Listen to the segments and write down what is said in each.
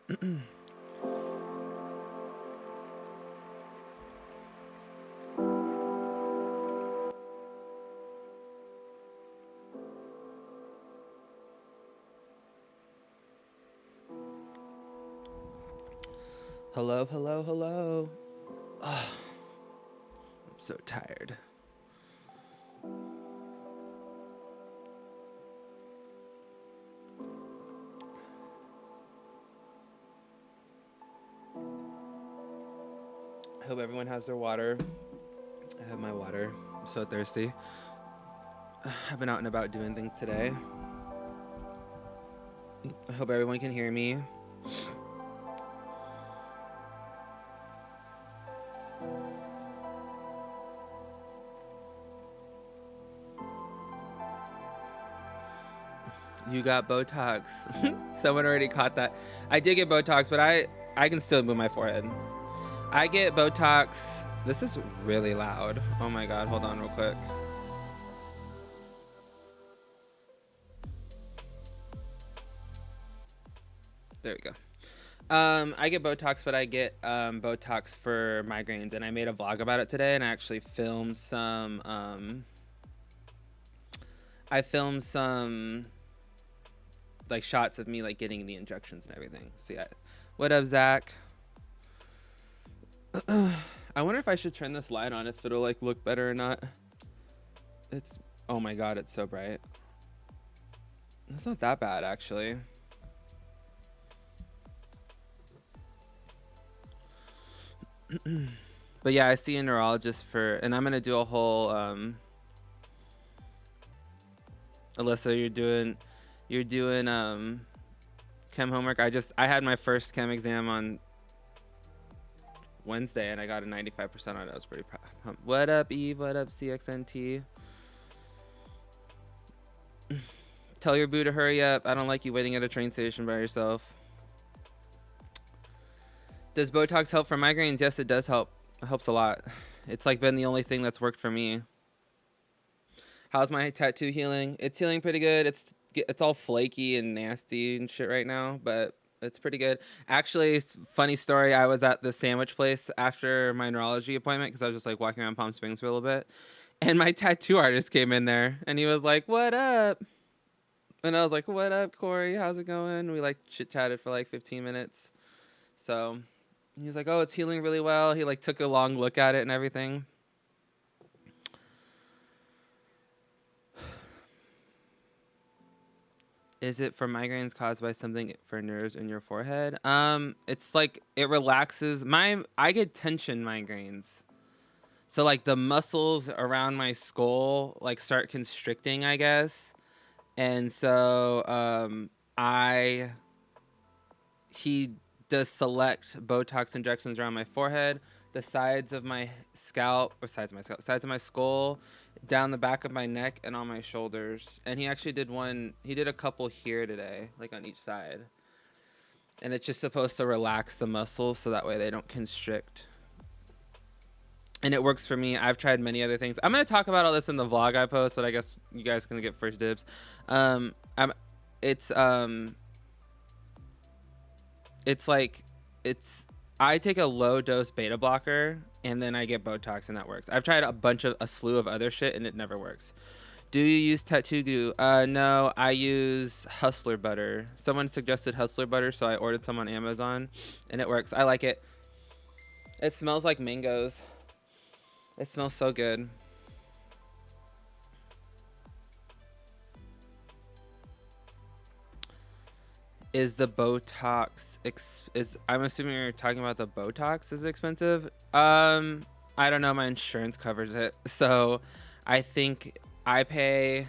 Hello, hello, hello. Oh, I'm so tired. I hope everyone has their water. I have my water. I'm so thirsty. I've been out and about doing things today. I hope everyone can hear me. You got Botox. Someone already caught that. I did get Botox, but I can still move my forehead. I get Botox. This is really loud. Oh my god, hold on real quick. There we go. I get Botox, but I get Botox for migraines, and I made a vlog about it today, and I actually filmed some like shots of me like getting the injections and everything. So yeah. What up, Zach? I wonder if I should turn this light on, if it'll like look better or not. It's, oh my god, it's so bright. It's not that bad actually. But yeah, I see a neurologist for, and I'm gonna do a whole Alyssa, you're doing chem homework. I had my first chem exam on Wednesday and I got a 95% on it. I was pretty proud. What up, Eve? What up, CXNT? Tell your boo to hurry up. I don't like you waiting at a train station by yourself. Does Botox help for migraines? Yes, it does help. It helps a lot. It's like been the only thing that's worked for me. How's my tattoo healing? It's healing pretty good. It's all flaky and nasty and shit right now, but it's pretty good. Actually, funny story. I was at the sandwich place after my neurology appointment because I was just like walking around Palm Springs for a little bit, and my tattoo artist came in there and he was like, "What up?" And I was like, "What up, Corey? How's it going?" We like chit chatted for like 15 minutes. So he was like, "Oh, it's healing really well." He like took a long look at it and everything. Is it for migraines caused by something for nerves in your forehead? It's like it relaxes. I get tension migraines. So like the muscles around my skull like start constricting, I guess. And so he does select Botox injections around my forehead, the sides of my scalp, or sides of my skull, down the back of my neck, and on my shoulders. And he actually did a couple here today, like on each side. And it's just supposed to relax the muscles so that way they don't constrict. And it works for me. I've tried many other things. I'm going to talk about all this in the vlog I post, but I guess you guys can get first dibs. I take a low dose beta blocker and then I get Botox and that works. I've tried a slew of other shit and it never works. Do you use tattoo glue? No, I use Hustler butter. Someone suggested Hustler butter, so I ordered some on Amazon and it works. I like it. It smells like mangoes. It smells so good. Is the Botox I'm assuming you're talking about the Botox is expensive? I don't know, my insurance covers it. So I think I pay,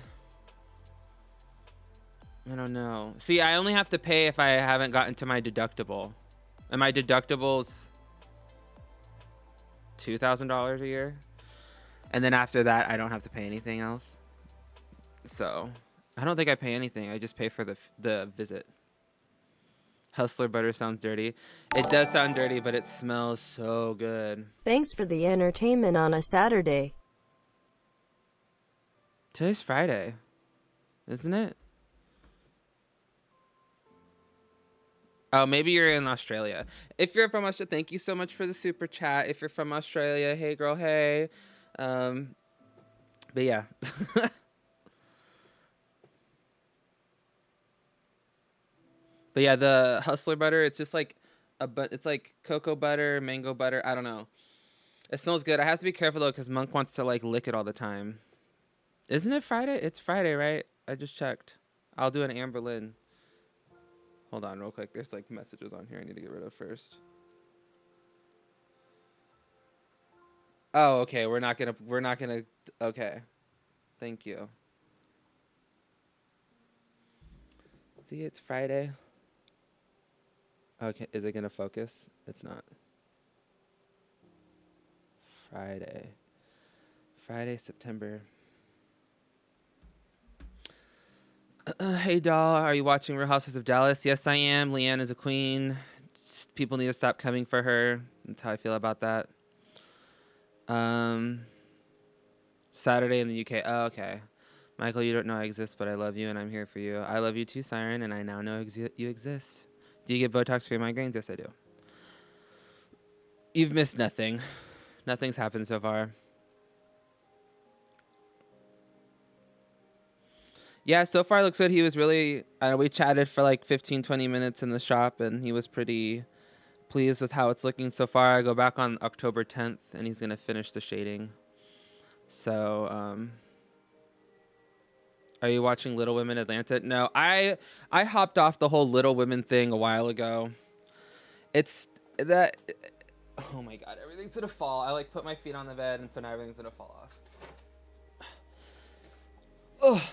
I don't know. See, I only have to pay if I haven't gotten to my deductible. And my deductible's $2,000 a year. And then after that, I don't have to pay anything else. So I don't think I pay anything. I just pay for the visit. Hustler butter sounds dirty. It does sound dirty, but it smells so good. Thanks for the entertainment on a Saturday. Today's Friday, isn't it? Oh, maybe you're in Australia. If you're from Australia, thank you so much for the super chat. If you're from Australia, hey girl, hey. Um, but yeah. But yeah, the Hustler butter, it's just like it's like cocoa butter, mango butter. I don't know. It smells good. I have to be careful though, because Monk wants to like lick it all the time. Isn't it Friday? It's Friday, right? I just checked. I'll do an Amber Lynn. Hold on, real quick. There's like messages on here I need to get rid of first. Oh, okay. We're not gonna. Okay. Thank you. See, it's Friday. Okay, is it gonna focus? It's not. Friday. Friday, September. Hey, doll. Are you watching Real Housewives of Dallas? Yes, I am. Leanne is a queen. People need to stop coming for her. That's how I feel about that. Saturday in the UK. Oh, okay. Michael, you don't know I exist, but I love you and I'm here for you. I love you too, Siren, and I now know you exist. Do you get Botox for your migraines? Yes, I do. You've missed nothing. Nothing's happened so far. Yeah, so far it looks good. He was really, we chatted for like 15, 20 minutes in the shop, and he was pretty pleased with how it's looking so far. I go back on October 10th, and he's going to finish the shading. So, are you watching Little Women Atlanta? No, I hopped off the whole Little Women thing a while ago. It's that, oh my God, everything's going to fall. I like put my feet on the bed, and so now everything's going to fall off. Oh.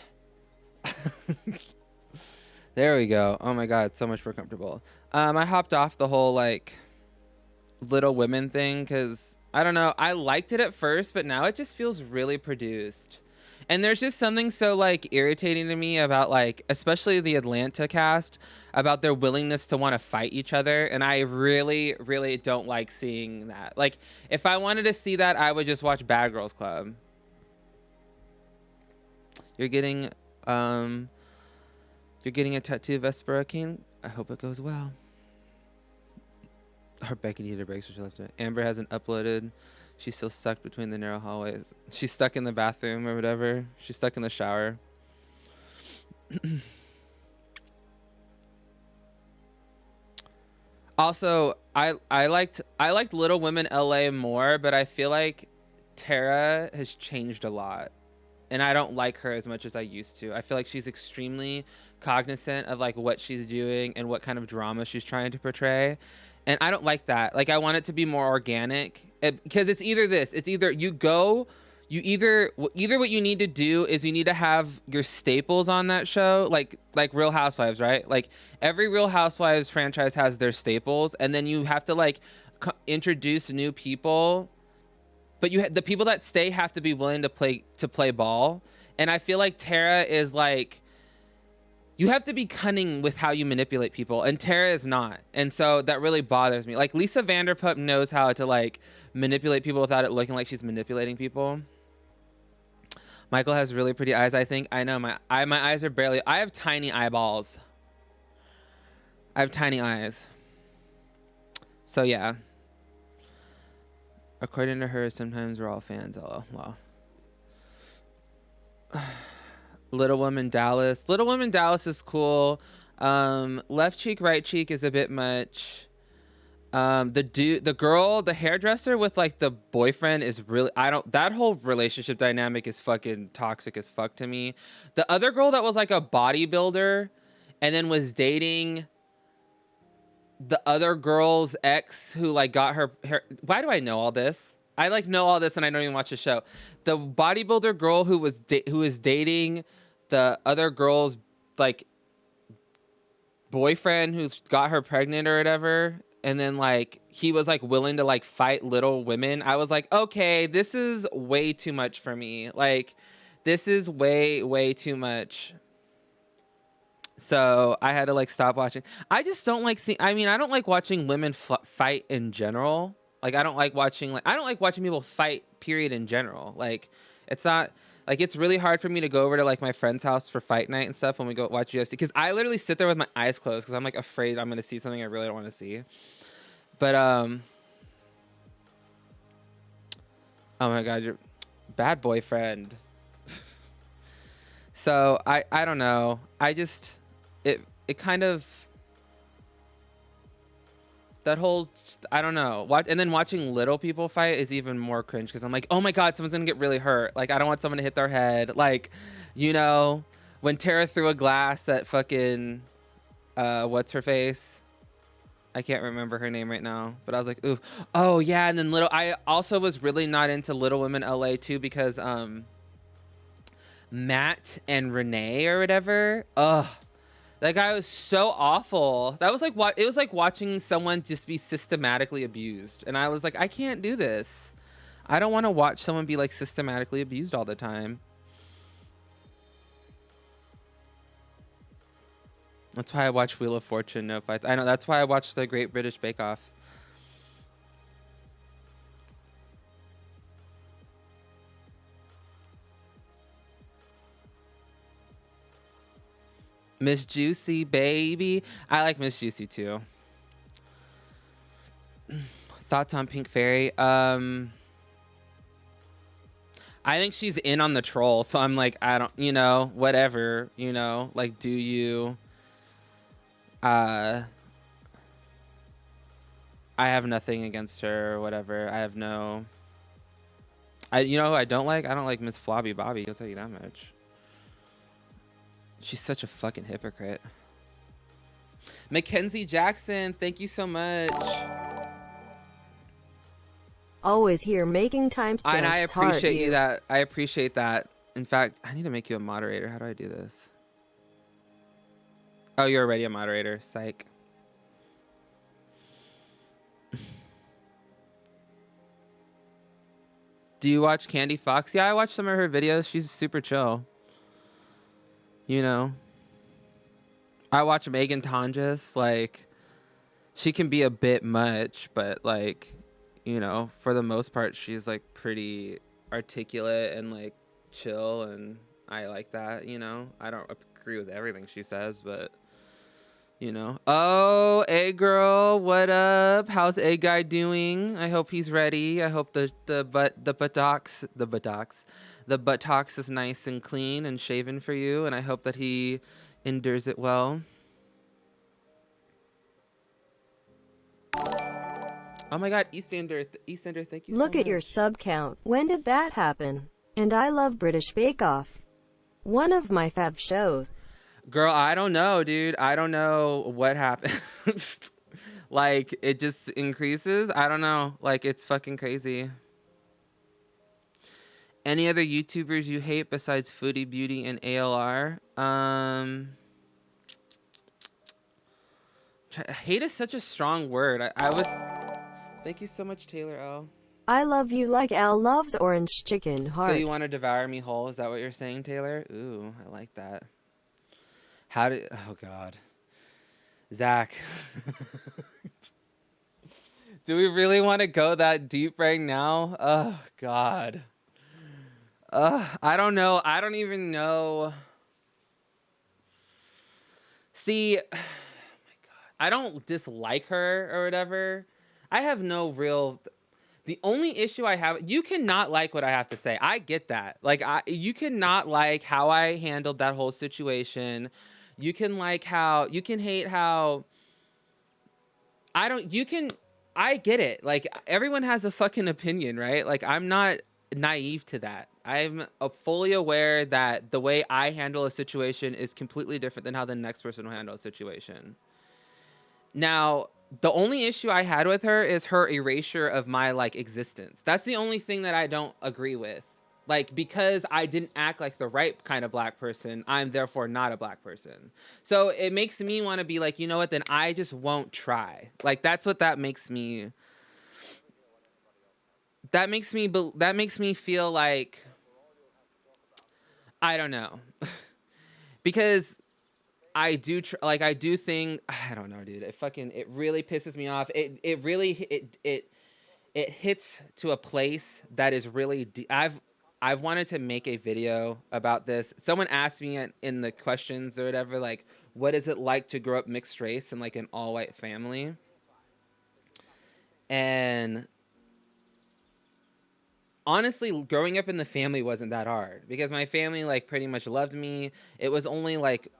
There we go. Oh my God, so much more comfortable. I hopped off the whole like Little Women thing because I don't know. I liked it at first, but now it just feels really produced. And there's just something so like irritating to me about like, especially the Atlanta cast, about their willingness to want to fight each other. And I really, really don't like seeing that. Like, if I wanted to see that, I would just watch Bad Girls Club. You're getting a tattoo of Vespera King. I hope it goes well. Her Becky needed a break, so she left it. Amber hasn't uploaded. She's still stuck between the narrow hallways. She's stuck in the bathroom or whatever. She's stuck in the shower. Also, I liked Little Women LA more, but I feel like Tara has changed a lot. And I don't like her as much as I used to. I feel like she's extremely cognizant of like what she's doing and what kind of drama she's trying to portray. And I don't like that. Like, I want it to be more organic, because it's either this, it's either either what you need to do is you need to have your staples on that show, like Real Housewives, right? Like every Real Housewives franchise has their staples, and then you have to like introduce new people, but the people that stay have to be willing to play ball. And I feel like Tara is like, you have to be cunning with how you manipulate people, and Tara is not. And so that really bothers me. Like, Lisa Vanderpump knows how to like manipulate people without it looking like she's manipulating people. Michael has really pretty eyes, I think. I know my eyes are barely, I have tiny eyeballs. I have tiny eyes. So yeah. According to her, sometimes we're all fans. Oh, wow. Little Women Dallas. Little Women Dallas is cool. Left cheek, right cheek is a bit much. The hairdresser with like the boyfriend is really, that whole relationship dynamic is fucking toxic as fuck to me. The other girl that was like a bodybuilder and then was dating the other girl's ex who like got her hair. Why do I know all this? I like know all this and I don't even watch the show. The bodybuilder girl who was dating the other girl's like boyfriend who's got her pregnant or whatever, and then like he was like willing to like fight Little Women. I was like, okay, this is way too much for me. Like, this is way too much. So I had to like stop watching. I just don't like seeing. I mean, I don't like watching women fight in general. Like, I don't like watching people fight. Period. In general, like, it's not. Like, it's really hard for me to go over to like my friend's house for fight night and stuff when we go watch UFC, because I literally sit there with my eyes closed because I'm like afraid I'm gonna see something I really don't want to see. But oh my god, you're bad boyfriend. So I don't know. I just it kind of, that whole, I don't know. And then watching little people fight is even more cringe because I'm like, oh my god, someone's gonna get really hurt. Like, I don't want someone to hit their head. Like, you know, when Tara threw a glass at fucking what's her face? I can't remember her name right now, but I was like, ooh, oh yeah. And then I also was really not into Little Women LA too because Matt and Renee or whatever. Ugh. That guy was so awful. That was like it was like watching someone just be systematically abused. And I was like, I can't do this. I don't want to watch someone be like systematically abused all the time. That's why I watch Wheel of Fortune, no fights. I know, that's why I watch the Great British Bake Off. Miss Juicy, baby. I like Miss Juicy too. Thoughts on Pink Fairy? I think she's in on the troll, so I'm like, I don't, whatever, like, do you? I have nothing against her or whatever. I have no. Who I don't like? I don't like Miss Flobby Bobby. I'll tell you that much. She's such a fucking hypocrite. Mackenzie Jackson, thank you so much. Always here making timestamps. And I appreciate you that. I appreciate that. In fact, I need to make you a moderator. How do I do this? Oh, you're already a moderator. Psych. Do you watch Candy Fox? Yeah, I watch some of her videos. She's super chill. I watch Megan Tonjes. Like, she can be a bit much, but like, for the most part, she's like pretty articulate and like chill, and I like that. I don't agree with everything she says, but Oh, A girl, what up? How's A guy doing? I hope he's ready. I hope the buttocks is nice and clean and shaven for you, and I hope that he endures it well. Oh my god, Eastender, thank you so much. Look at your sub count. When did that happen? And I love British Bake Off. One of my fave shows. Girl, I don't know, dude. I don't know what happened. Like, it just increases. I don't know. Like, it's fucking crazy. Any other YouTubers you hate besides Foodie Beauty and ALR? Hate is such a strong word. I would... Thank you so much, Taylor L. I love you like Al loves orange chicken heart. So you want to devour me whole? Is that what you're saying, Taylor? Ooh, I like that. Oh God. Zach. Do we really want to go that deep right now? Oh God. I don't know. I don't even know. See, oh my God. I don't dislike her or whatever. I have no real... The only issue I have... You cannot like what I have to say. I get that. Like, you cannot like how I handled that whole situation. You can like how... You can hate how... I don't... You can... I get it. Like, everyone has a fucking opinion, right? Like, I'm not naive to that. I'm fully aware that the way I handle a situation is completely different than how the next person will handle a situation. Now, the only issue I had with her is her erasure of my, like, existence. That's the only thing that I don't agree with. Like, because I didn't act like the right kind of black person, I'm therefore not a black person. So it makes me want to be like, you know what, then I just won't try. Like, that's what that makes me... That makes me feel like... I don't know. Because... I do think, I don't know, dude. It really pisses me off. It really hits to a place that is really deep. I've wanted to make a video about this. Someone asked me in the questions or whatever, like, what is it like to grow up mixed race in like an all white family? And honestly, growing up in the family wasn't that hard because my family like pretty much loved me. It was only like,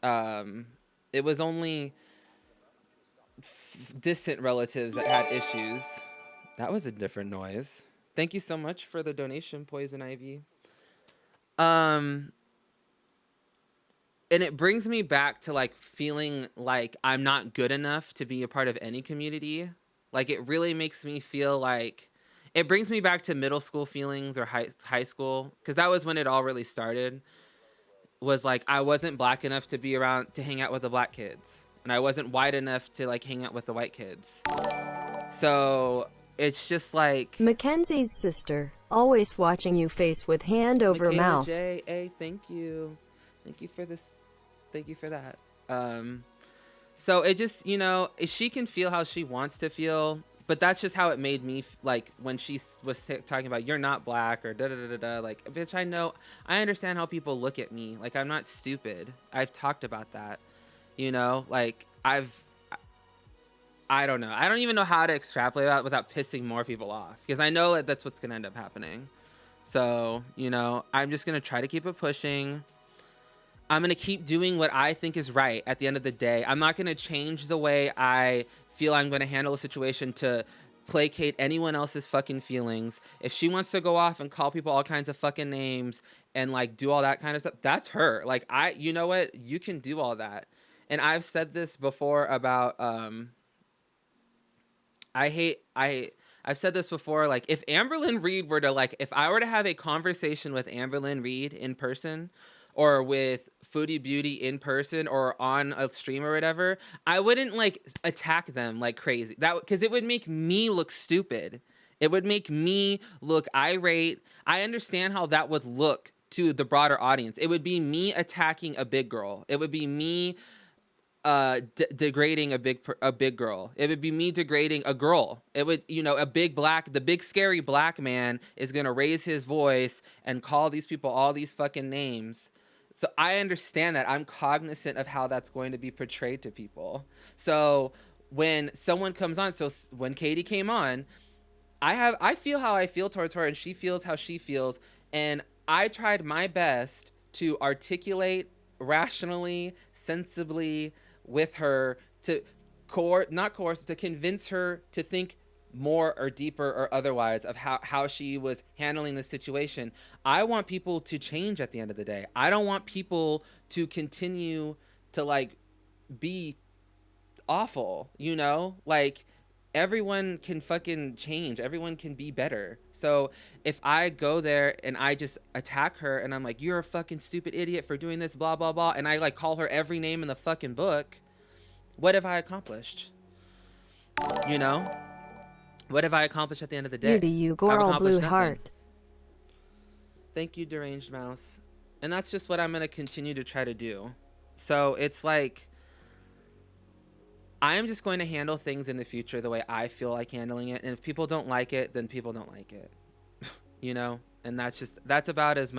um, it was only distant relatives that had issues. That was a different noise. Thank you so much for the donation, Poison Ivy. Um, and it brings me back to like feeling like I'm not good enough to be a part of any community. Like it really makes me feel like it brings me back to middle school feelings or high school because that was when it all really started. Was like I wasn't black enough to be around to hang out with the black kids, and I wasn't white enough to like hang out with the white kids. So it's just like Mackenzie's sister, always watching you face with hand over Michaela mouth. J. A. Thank you for this. Thank you for that. So it just, you know, she can feel how she wants to feel, but that's just how it made me like when she was talking about you're not black or da da da da. Like, bitch, I understand how people look at me. Like, I'm not stupid. I've talked about that. You know, like I don't know. I don't even know how to extrapolate that without pissing more people off because I know that that's what's gonna end up happening. So, you know, I'm just gonna try to keep it pushing. I'm going to keep doing what I think is right at the end of the day. I'm not going to change the way I feel I'm going to handle a situation to placate anyone else's fucking feelings. If she wants to go off and call people all kinds of fucking names and like do all that kind of stuff, that's her. Like you know what? You can do all that. And I've said this before about, I've said this before, like if Amberlynn Reed were to like, if I were to have a conversation with Amberlynn Reed in person, or with Foodie Beauty in person or on a stream or whatever, I wouldn't like attack them like crazy. That because it would make me look stupid. It would make me look irate. I understand how that would look to the broader audience. It would be me attacking a big girl. It would be me degrading a big girl. It would be me degrading a girl. It would, you know, the big scary black man is gonna raise his voice and call these people all these fucking names. So I understand that. I'm cognizant of how that's going to be portrayed to people. So when someone comes on, so when Katie came on, I feel how I feel towards her and she feels how she feels. And I tried my best to articulate rationally, sensibly with her to to convince her to think more or deeper or otherwise of how she was handling the situation. I want people to change at the end of the day. I don't want people to continue to like be awful, you know? Like everyone can fucking change. Everyone can be better. So if I go there and I just attack her and I'm like, you're a fucking stupid idiot for doing this, blah, blah, blah, and I like call her every name in the fucking book, what have I accomplished? You know? What have I accomplished at the end of the day? Beauty, you I've girl, accomplished blue nothing. heart. Thank you, Deranged Mouse. And that's just what I'm going to continue to try to do. So it's like, I am just going to handle things in the future the way I feel like handling it. And if people don't like it, then people don't like it. You know? And that's about as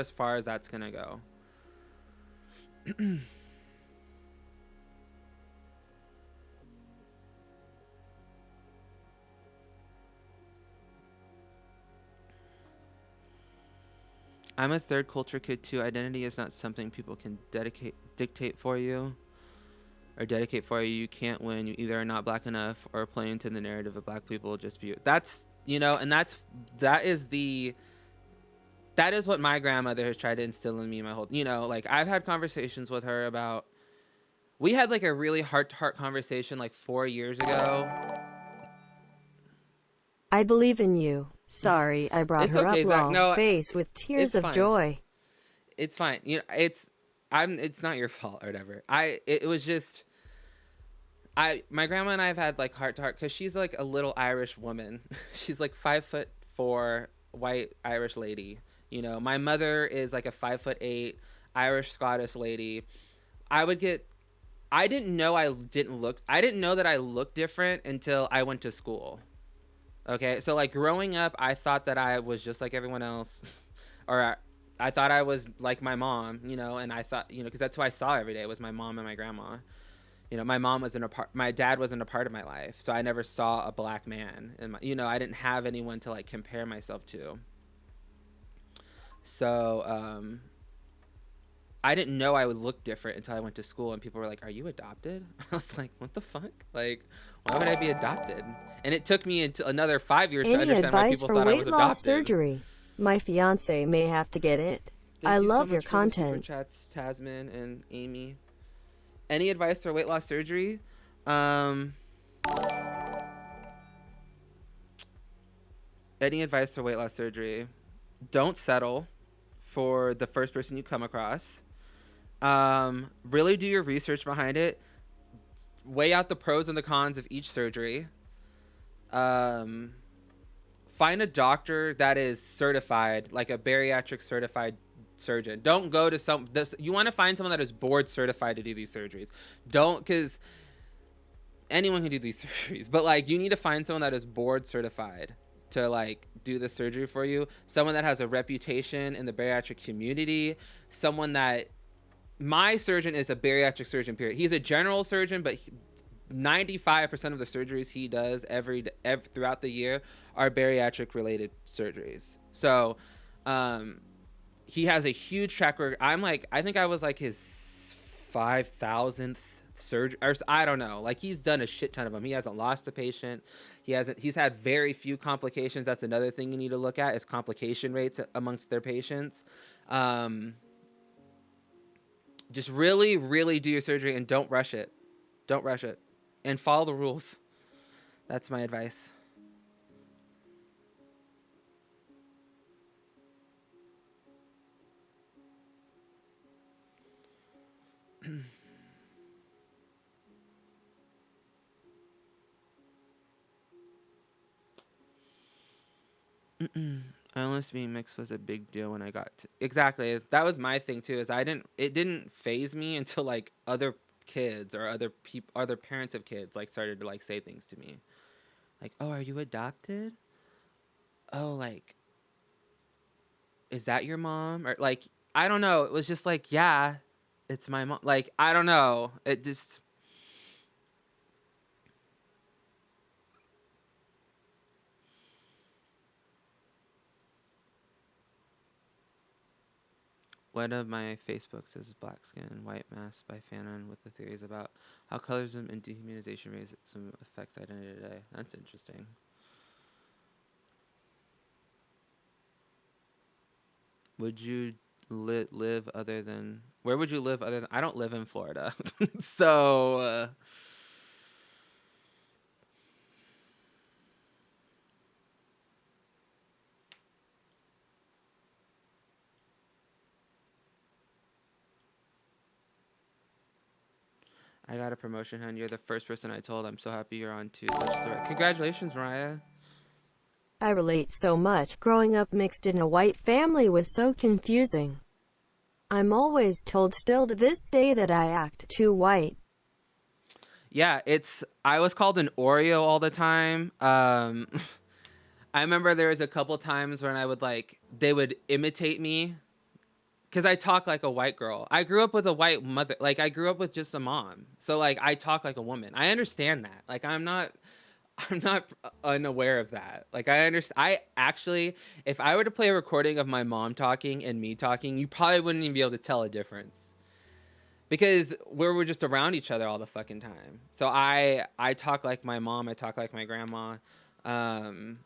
far as that's going to go. I'm a third culture kid too. Identity is not something people can dictate for you. Or dedicate for you. You can't win. You either are not black enough or play into the narrative of black people just be. That's, you know, and that is what my grandmother has tried to instill in me my whole, you know, like I've had conversations with her about, we had like a really heart-to-heart conversation like 4 years ago. I believe in you. Sorry, I brought It's her okay, up Zach. lol. No, Face with tears it's of fine. joy. It's fine. You know, it's not your fault or whatever. It was just, my grandma and I have had like heart to heart because she's like a little Irish woman. She's like 5'4" white Irish lady. You know, my mother is like a 5'8" Irish Scottish lady. I didn't know that I looked different until I went to school. Okay, so like growing up, I thought that I was just like everyone else, or I thought I was like my mom, you know, and I thought, you know, because that's who I saw every day was my mom and my grandma. You know, my mom wasn't a part, my dad wasn't a part of my life, so I never saw a black man, and you know, I didn't have anyone to like compare myself to. So I didn't know I would look different until I went to school and people were like, "Are you adopted?" I was like, "What the fuck? Like, why would I be adopted?" And it took me until another 5 years to Any understand why advice people for thought I weight was loss adopted. surgery? My fiance may have to get it. I Thank you so love your much for the super content. chats, Tasman and Amy. Any advice for weight loss surgery? Um, any advice for weight loss surgery? Don't settle for the first person you come across. Really do your research behind it. Weigh out the pros and the cons of each surgery. Um, find a doctor that is certified, like a bariatric certified surgeon. Don't go to you want to find someone that is board certified to do these surgeries. Don't, because anyone can do these surgeries, but like you need to find someone that is board certified to like do the surgery for you. Someone that has a reputation in the bariatric community. Someone that my surgeon is a bariatric surgeon. Period. He's a general surgeon, but 95% of the surgeries he does every throughout the year are bariatric related surgeries. So, um, he has a huge track record. I think I was like his 5,000th surgery, or I don't know. Like he's done a shit ton of them. He hasn't lost a patient. He's had very few complications. That's another thing you need to look at is complication rates amongst their patients. Um, just really, really do your surgery and don't rush it. Don't rush it. And follow the rules. That's my advice. Illness being mixed was a big deal when I got to, exactly. That was my thing too. Is it didn't phase me until like other kids or other parents of kids like started to like say things to me, like, "Oh, are you adopted? Oh, like, is that your mom?" Or like, I don't know. It was just like, yeah, it's my mom. Like, I don't know. It just one of my Facebooks is Black Skin, White Mask by Fanon with the theories about how colorism and dehumanization racism affects identity today. That's interesting. Would you live other than where would you live other than I don't live in Florida. So I got a promotion, hun. You're the first person I told. I'm so happy you're on too. Congratulations, Mariah. I relate so much. Growing up mixed in a white family was so confusing. I'm always told still to this day that I act too white. Yeah, I was called an Oreo all the time. I remember there was a couple times when I would like they would imitate me because I talk like a white girl. I grew up with a white mother. Like I grew up with just a mom, so like I talk like a woman. I understand that. Like I'm not unaware of that. Like I understand. I actually, if I were to play a recording of my mom talking and me talking, you probably wouldn't even be able to tell a difference because we're just around each other all the fucking time. So I talk like my mom. I talk like my grandma. Um,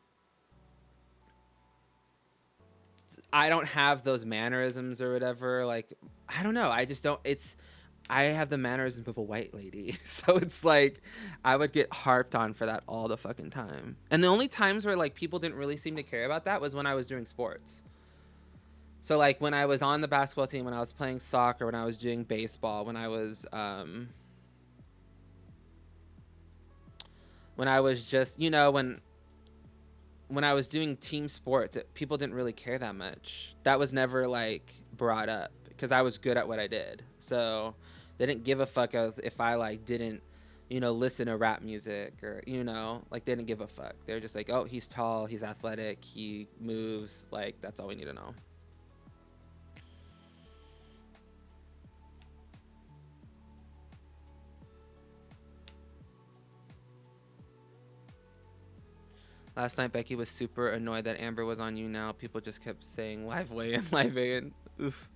I don't have those mannerisms or whatever. Like, I don't know. I just don't. I have the mannerisms of a white lady. So it's like, I would get harped on for that all the fucking time. And the only times where like people didn't really seem to care about that was when I was doing sports. So like when I was on the basketball team, when I was playing soccer, when I was doing baseball, when I was just, when I was doing team sports, people didn't really care that much. That was never like brought up because I was good at what I did. So they didn't give a fuck if I like didn't listen to rap music, or, like, they didn't give a fuck. They're just like, oh, he's tall, he's athletic, he moves. Like, that's all we need to know. Last night, Becky was super annoyed that Amber was on You Now. People just kept saying live weigh-in, live weigh-in. Oof.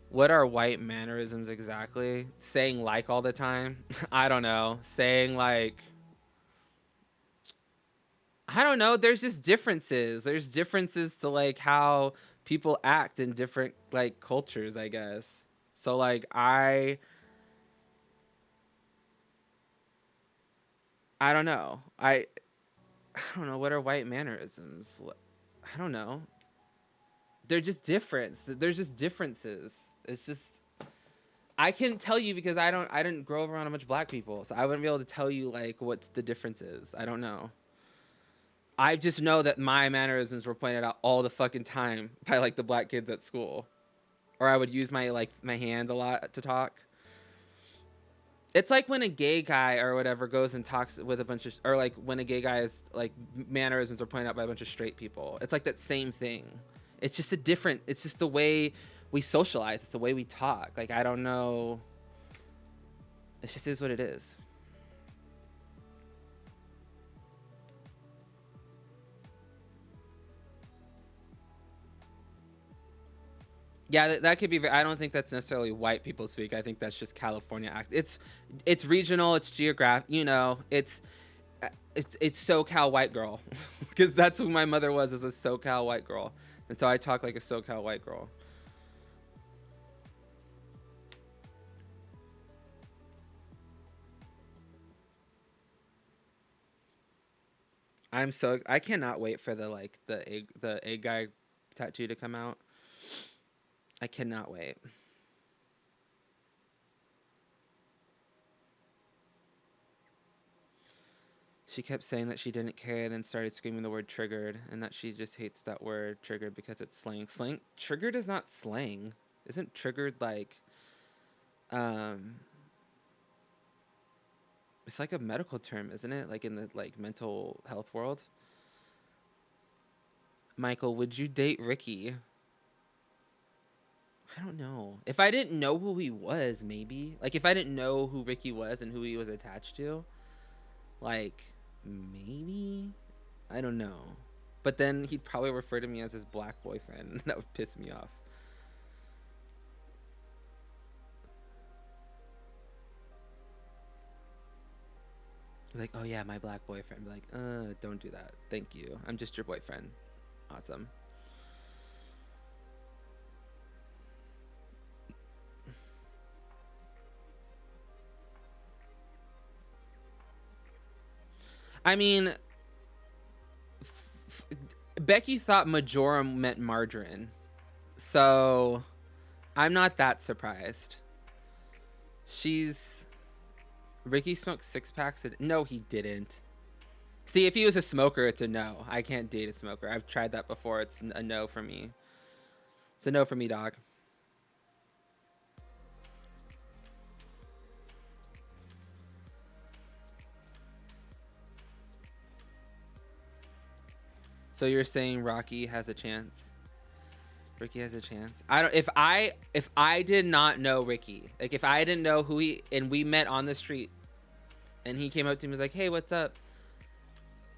What are white mannerisms exactly? Saying like all the time? I don't know. Saying like, I don't know. There's just differences. There's differences to like how people act in different like cultures, I guess. So like I don't know. I don't know, what are white mannerisms? I don't know. They're just different. There's just differences. It's just, I can't tell you because I didn't grow up around a bunch of black people, so I wouldn't be able to tell you like what the difference is. I don't know. I just know that my mannerisms were pointed out all the fucking time by like the black kids at school, or I would use my hand a lot to talk. It's like when a gay guy or whatever goes and talks with a bunch of, or like when a gay guy is like, mannerisms are pointed out by a bunch of straight people. It's like that same thing. It's just it's just the way we socialize. It's the way we talk. Like, I don't know. It just is what it is. Yeah, that could be. I don't think that's necessarily white people speak. I think that's just California act. It's regional. It's geographic. It's SoCal white girl, because that's who my mother was, as a SoCal white girl, and so I talk like a SoCal white girl. I cannot wait for the egg guy tattoo to come out. I cannot wait. She kept saying that she didn't care, then started screaming the word triggered, and that she just hates that word triggered because it's slang. Triggered is not slang. Isn't triggered like, um it's like a medical term, isn't it? Like in the like mental health world. Michael, would you date Ricky? I don't know. If I didn't know who he was, maybe. Like, if I didn't know who Ricky was and who he was attached to, like, maybe. I don't know. But then he'd probably refer to me as his black boyfriend, and that would piss me off. Like, oh yeah, my black boyfriend. Be like, don't do that. Thank you. I'm just your boyfriend. Awesome. I mean, Becky thought majorum meant margarine, so I'm not that surprised. Ricky smoked 6 packs. No, he didn't. See, if he was a smoker, it's a no. I can't date a smoker. I've tried that before. It's a no for me. It's a no for me, dog. So you're saying Rocky has a chance? Ricky has a chance. I don't. If I did not know Ricky, like if I didn't know who he, and we met on the street, and he came up to me and was like, "Hey, what's up?"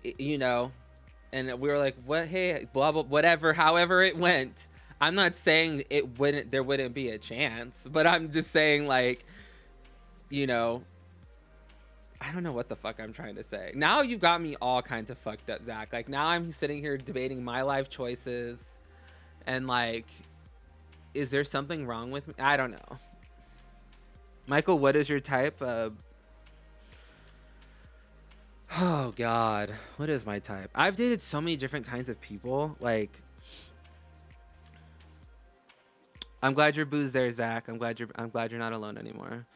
And we were like, "What? Hey, blah blah, whatever." However it went, I'm not saying there wouldn't be a chance, but I'm just saying like, you know, I don't know what the fuck I'm trying to say. Now you've got me all kinds of fucked up, Zach. Like, now I'm sitting here debating my life choices, and like, is there something wrong with me? I don't know. Michael, what is your type? Oh God, what is my type? I've dated so many different kinds of people. Like, I'm glad your boo's there, Zach. I'm glad you're not alone anymore.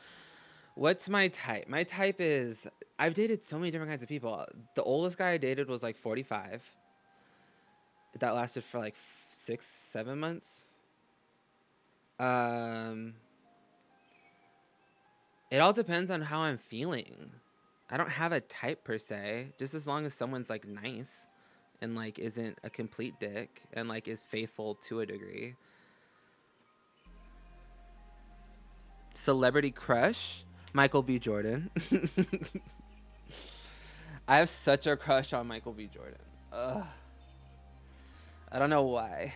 What's my type? My type is, I've dated so many different kinds of people. The oldest guy I dated was like 45. That lasted for like 6, 7 months. Um, It all depends on how I'm feeling. I don't have a type per se, just as long as someone's like nice and like isn't a complete dick and like is faithful to a degree. Celebrity crush? Michael B. Jordan. I have such a crush on Michael B. Jordan. Ugh. I don't know why.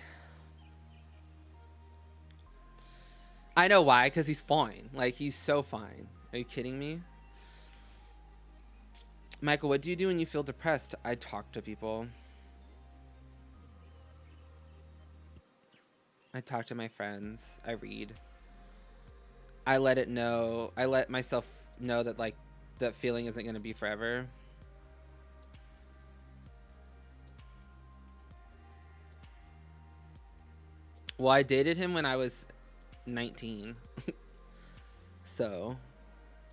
I know why, because he's fine. Like, he's so fine. Are you kidding me? Michael, what do you do when you feel depressed? I talk to people. I talk to my friends. I read. I let myself know that, like, that feeling isn't going to be forever. Well, I dated him when I was 19. So,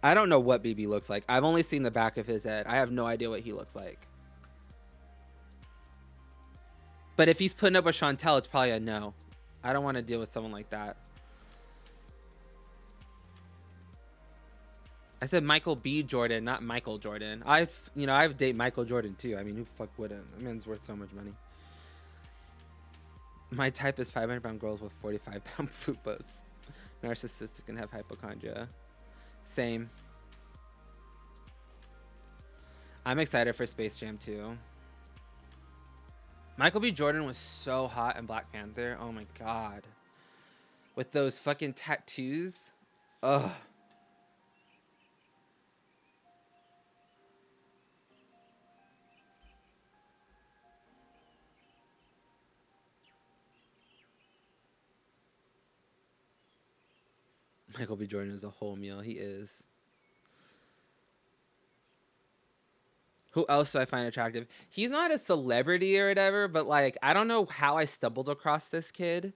I don't know what BB looks like. I've only seen the back of his head. I have no idea what he looks like. But if he's putting up with Chantel, it's probably a no. I don't want to deal with someone like that. I said Michael B. Jordan, not Michael Jordan. I've dated Michael Jordan too. I mean, who fuck wouldn't? That man's worth so much money. My type is 500-pound girls with 45-pound fupas. Narcissistic and have hypochondria. Same. I'm excited for Space Jam 2. Michael B. Jordan was so hot in Black Panther. Oh my god. With those fucking tattoos. Ugh. Michael B. Jordan is a whole meal. He is. Who else do I find attractive? He's not a celebrity or whatever, but like, I don't know how I stumbled across this kid.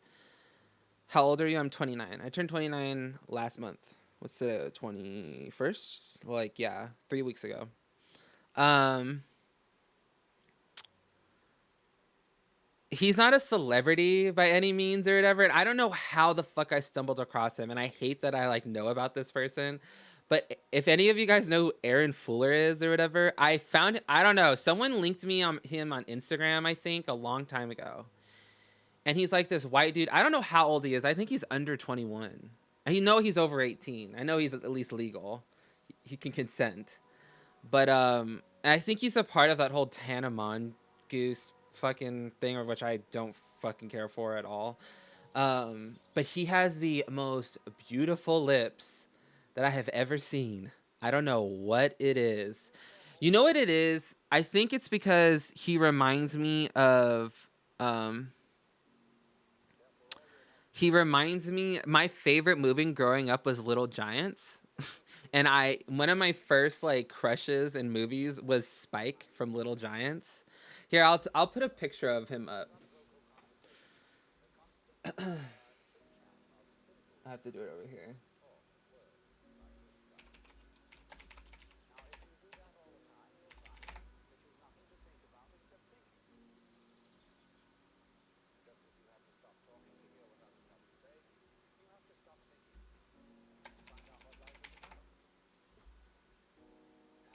How old are you? I'm 29. I turned 29 last month. What's the 21st? Like, yeah, 3 weeks ago. He's not a celebrity by any means or whatever. And I don't know how the fuck I stumbled across him. And I hate that I like know about this person. But if any of you guys know who Aaron Fuller is or whatever, I don't know. Someone linked me on him on Instagram, I think, a long time ago. And he's like this white dude. I don't know how old he is. I think he's under 21. I know he's over 18. I know he's at least legal. He can consent. But I think he's a part of that whole Tana Mongoose fucking thing, which I don't fucking care for at all. But he has the most beautiful lips that I have ever seen. I don't know what it is. You know what it is? I think it's because he reminds me of my favorite movie growing up was Little Giants. And one of my first like crushes in movies was Spike from Little Giants. Here, I'll put a picture of him up. I have to do it over here.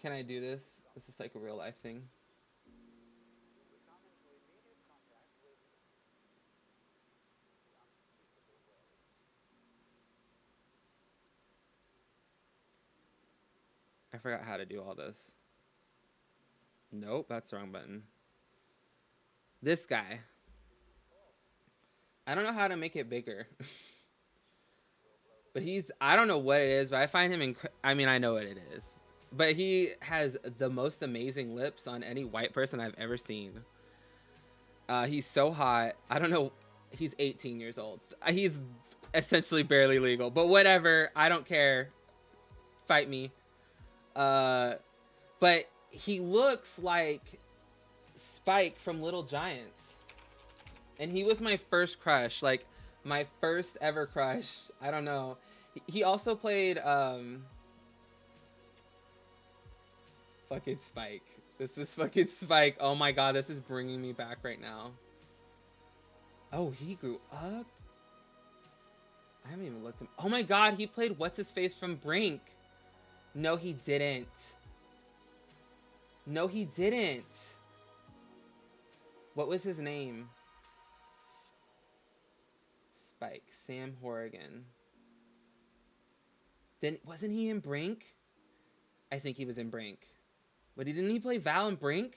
Can I do this? This is like a real life thing. I forgot how to do all this. Nope, that's the wrong button. This guy. I don't know how to make it bigger. But I don't know what it is, but I find him I mean, I know what it is. But he has the most amazing lips on any white person I've ever seen. He's so hot. I don't know. He's 18 years old. He's essentially barely legal. But whatever. I don't care. Fight me. But he looks like Spike from Little Giants. And he was my first crush. Like, my first ever crush. I don't know. He also played... fucking Spike. This is fucking Spike. Oh my god, this is bringing me back right now. Oh, he grew up? I haven't even looked him. Oh my god, he played What's-His-Face from Brink. No, he didn't. No, he didn't. What was his name? Spike. Sam Horrigan. Then wasn't he in Brink? I think he was in Brink. But didn't he play Val in Brink?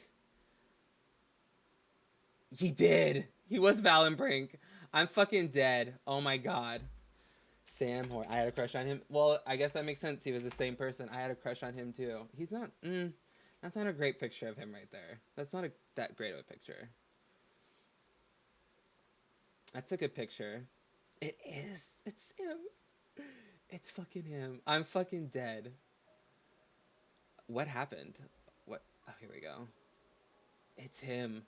He did. He was Val in Brink. I'm fucking dead. Oh my god. Sam Horrigan. I had a crush on him. Well, I guess that makes sense. He was the same person. I had a crush on him too. He's not. That's not a great picture of him right there. That's not that great of a picture. I took a picture. It is. It's him. It's fucking him. I'm fucking dead. What happened? What? Oh, here we go. It's him.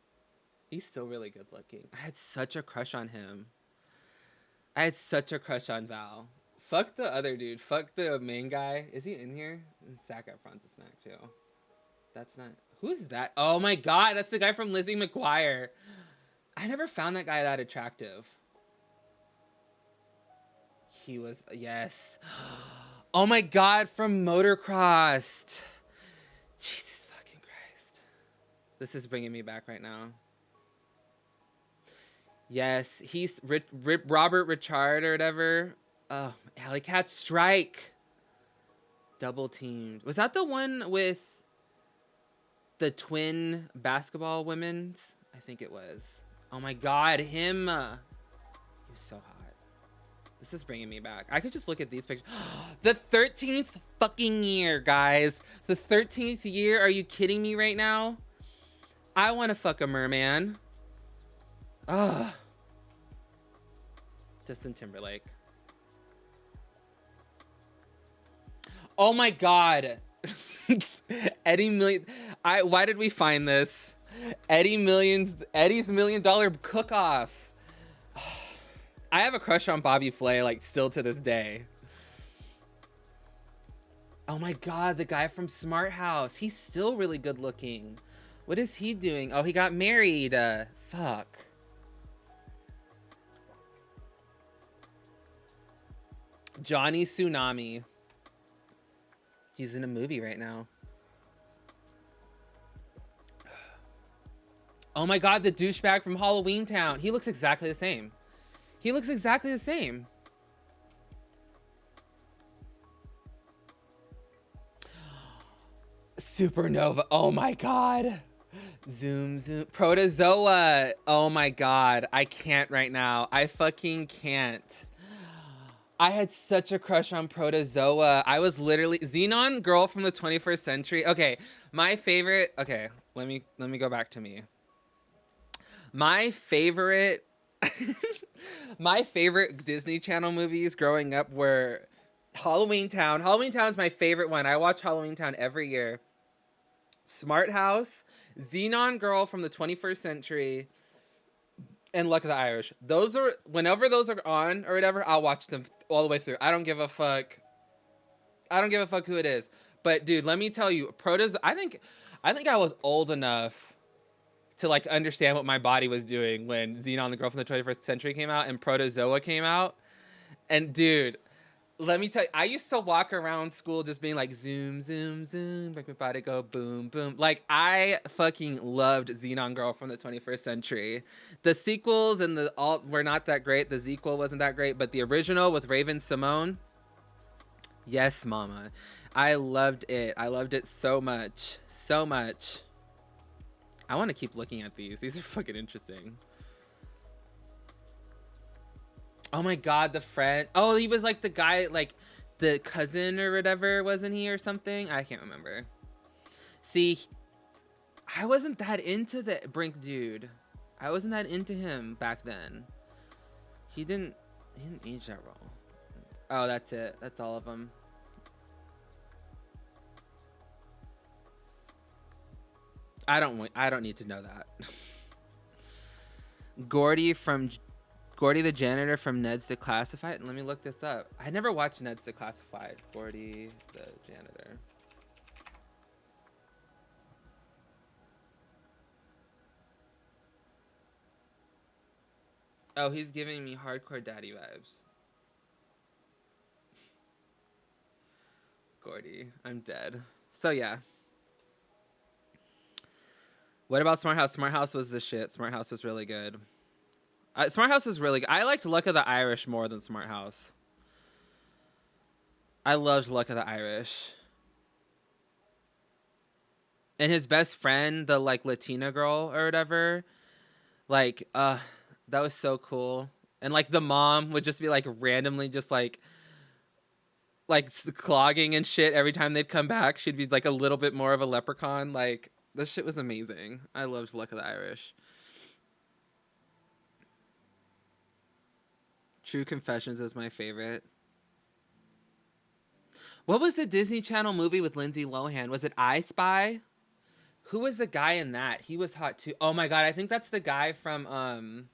He's still really good looking. I had such a crush on him. I had such a crush on Val. Fuck the other dude. Fuck the main guy. Is he in here? And Zac Efron's a snack too. That's not. Who is that? Oh my god, that's the guy from Lizzie McGuire. I never found that guy that attractive. He was, yes. Oh my god, from Motocrossed. Jesus fucking Christ. This is bringing me back right now. Yes, he's Robert Richard or whatever. Oh, Alley Cat Strike. Double teamed. Was that the one with the twin basketball women? I think it was. Oh my god, him. He was so hot. This is bringing me back. I could just look at these pictures. The 13th fucking year, guys. The 13th year. Are you kidding me right now? I want to fuck a merman. Ugh. Justin Timberlake. Oh my god. Eddie Million. Why did we find this? Eddie's $1 million cook-off. I have a crush on Bobby Flay, like, still to this day. Oh my god, the guy from Smart House. He's still really good looking. What is he doing? Oh, he got married. Fuck. Johnny Tsunami. He's in a movie right now. Oh my god, the douchebag from Halloween Town. He looks exactly the same. He looks exactly the same. Supernova. Oh my god. Zoom, zoom. Protozoa. Oh my god. I can't right now. I fucking can't. I had such a crush on Protozoa. I was literally Xenon girl from the 21st century. Okay, my favorite. Okay, let me go back to me. My favorite my favorite Disney Channel movies growing up were Halloween Town. Halloween Town is my favorite one. I watch Halloween Town every year. Smart House, Xenon Girl from the 21st Century, and Luck of the Irish. Those are, whenever those are on or whatever, I'll watch them all the way through. I don't give a fuck. I don't give a fuck who it is. But dude, let me tell you, I think I was old enough to like understand what my body was doing when Xenon the Girl from the 21st Century came out and Protozoa came out. And dude, let me tell you, I used to walk around school just being like, zoom, zoom, zoom, make my body go boom, boom. Like, I fucking loved Xenon Girl from the 21st Century. The sequels and the all were not that great. The sequel wasn't that great, but the original with Raven Simone, yes, mama. I loved it. I loved it so much. So much. I want to keep looking at these. These are fucking interesting. Oh my god, the friend. Oh, he was like the guy, like the cousin or whatever, wasn't he, or something? I can't remember. See, I wasn't that into the Brink dude. I wasn't that into him back then. He didn't age that well. Oh, that's it. That's all of them. I don't need to know that. Gordy the janitor from Ned's Declassified. Let me look this up. I never watched Ned's Declassified. Gordy the janitor. Oh, he's giving me hardcore daddy vibes. priority. I'm dead. So yeah. What about Smart House? Smart House was the shit. Smart House was really good. Smart House was really good. I liked Luck of the Irish more than Smart House. I loved Luck of the Irish. And his best friend, the like Latina girl or whatever, like that was so cool. And like the mom would just be like randomly just like clogging and shit every time they'd come back. She'd be like a little bit more of a leprechaun. Like this shit was amazing. I loved Luck of the Irish. True Confessions is my favorite. What was the Disney Channel movie with Lindsay Lohan? Was it I Spy? Who was the guy in that? He was hot too. Oh my god, I think that's the guy from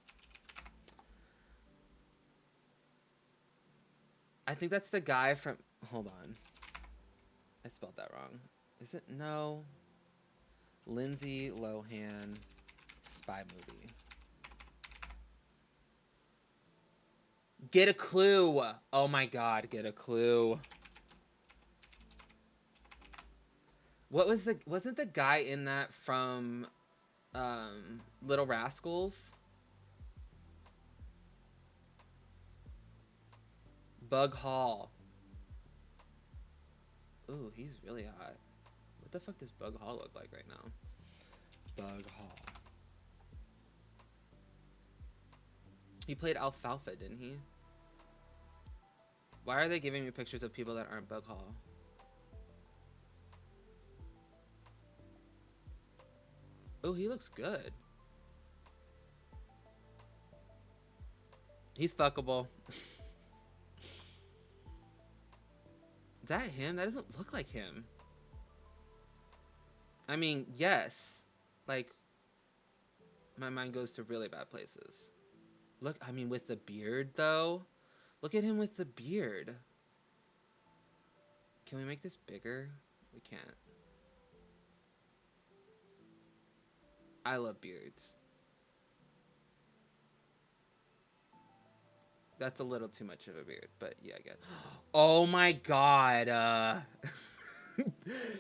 I think that's the guy from hold on. I spelled that wrong. Is it? No. Lindsay Lohan spy movie. Get a Clue. Oh my god, Get a Clue. What was wasn't the guy in that from Little Rascals? Bug Hall. Ooh, he's really hot. What the fuck does Bug Hall look like right now? Bug Hall. He played Alfalfa, didn't he? Why are they giving me pictures of people that aren't Bug Hall? Oh, he looks good. He's fuckable. Is that him? That doesn't look like him. I mean, yes. Like, my mind goes to really bad places. Look, I mean, with the beard, though. Look at him with the beard. Can we make this bigger? We can't. I love beards. That's a little too much of a beard, but yeah, I guess. Oh my god.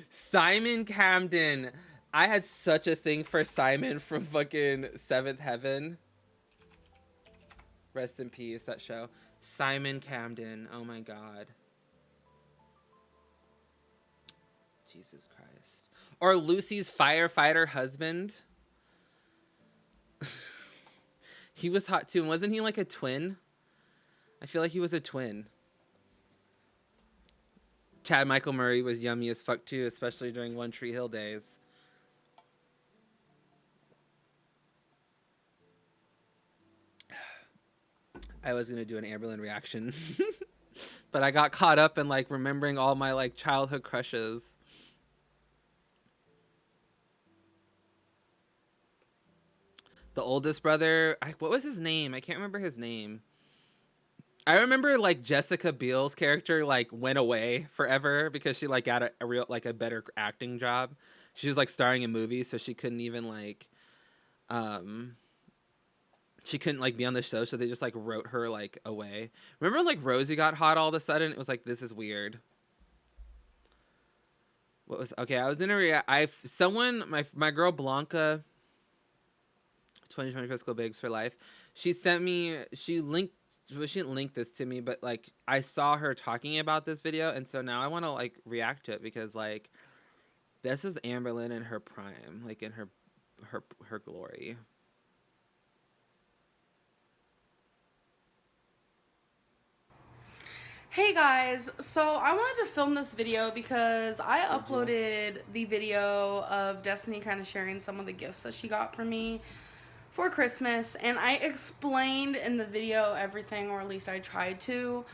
Simon Camden. I had such a thing for Simon from fucking Seventh Heaven. Rest in peace, that show. Simon Camden. Oh my god. Jesus Christ. Or Lucy's firefighter husband. He was hot too. And wasn't he like a twin? I feel like he was a twin. Chad Michael Murray was yummy as fuck too, especially during One Tree Hill days. I was gonna do an Amberlynn reaction, but I got caught up in like remembering all my like childhood crushes. The oldest brother, what was his name? I can't remember his name. I remember like Jessica Biel's character like went away forever because she like got a real like a better acting job. She was like starring in movies, so she couldn't even like she couldn't like be on the show, so they just like wrote her like away. Remember like Rosie got hot all of a sudden? It was like, this is weird. What was okay? I was in my girl Blanca, 2020 Crystal Babes for Life. She sent me. She didn't link this to me, but like I saw her talking about this video, and so now I want to like react to it because like this is Amberlynn in her prime, like in her glory. Hey guys, so I wanted to film this video because I uploaded the video of Destiny kind of sharing some of the gifts that she got for me for Christmas, and I explained in the video everything, or at least I tried to.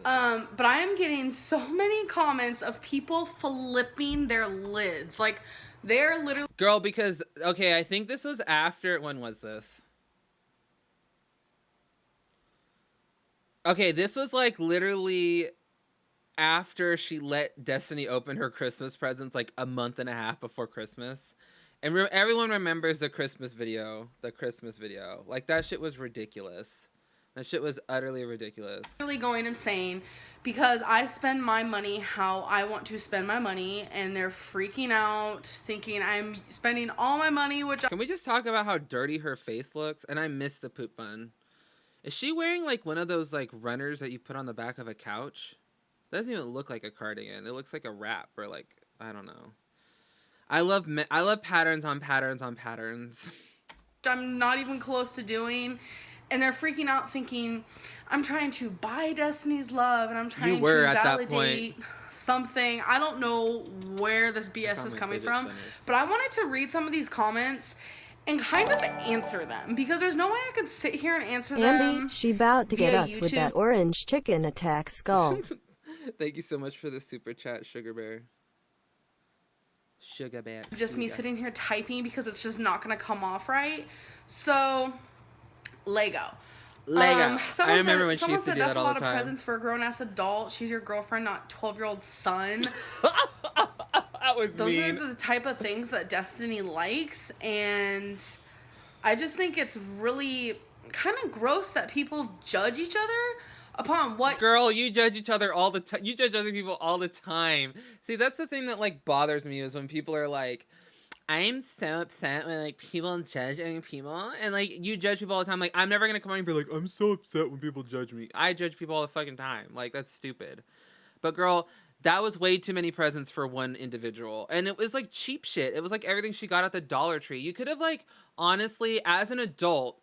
But I am getting so many comments of people flipping their lids. Like, they're literally... Girl, because, okay, I think this was after... When was this? Okay, this was like literally after she let Destiny open her Christmas presents like a month and a half before Christmas. And everyone remembers the Christmas video. Like, that shit was ridiculous. That shit was utterly ridiculous. Really going insane because I spend my money how I want to spend my money, and they're freaking out thinking I'm spending all my money, which Can we just talk about how dirty her face looks? And I miss the poop bun. Is she wearing like one of those like runners that you put on the back of a couch? That doesn't even look like a cardigan. It looks like a wrap or like, I don't know. I love patterns on patterns on patterns. I'm not even close to doing, and they're freaking out thinking I'm trying to buy Destiny's love and I'm trying to validate something. I don't know where this BS is coming from, but I wanted to read some of these comments and kind of answer them, because there's no way I could sit here and answer them. She about to get us with that orange chicken attack skull. Thank you so much for the super chat, Sugar Bear. Sugar Bear. Just me sitting here typing because it's just not going to come off right. So, Lego. I remember when she used to do that all the time. That's a lot of presents for a grown-ass adult. She's your girlfriend, not 12-year-old son. That was mean. Those are the type of things that Destiny likes, and I just think it's really kind of gross that people judge each other upon what... Girl, you judge each other all the time. You judge other people all the time. See, that's the thing that, like, bothers me, is when people are like, I'm so upset when, like, people judge other people. And, like, you judge people all the time. Like, I'm never going to come on and be like, I'm so upset when people judge me. I judge people all the fucking time. Like, that's stupid. But, girl, that was way too many presents for one individual. And it was, like, cheap shit. It was, like, everything she got at the Dollar Tree. You could have, like, honestly, as an adult,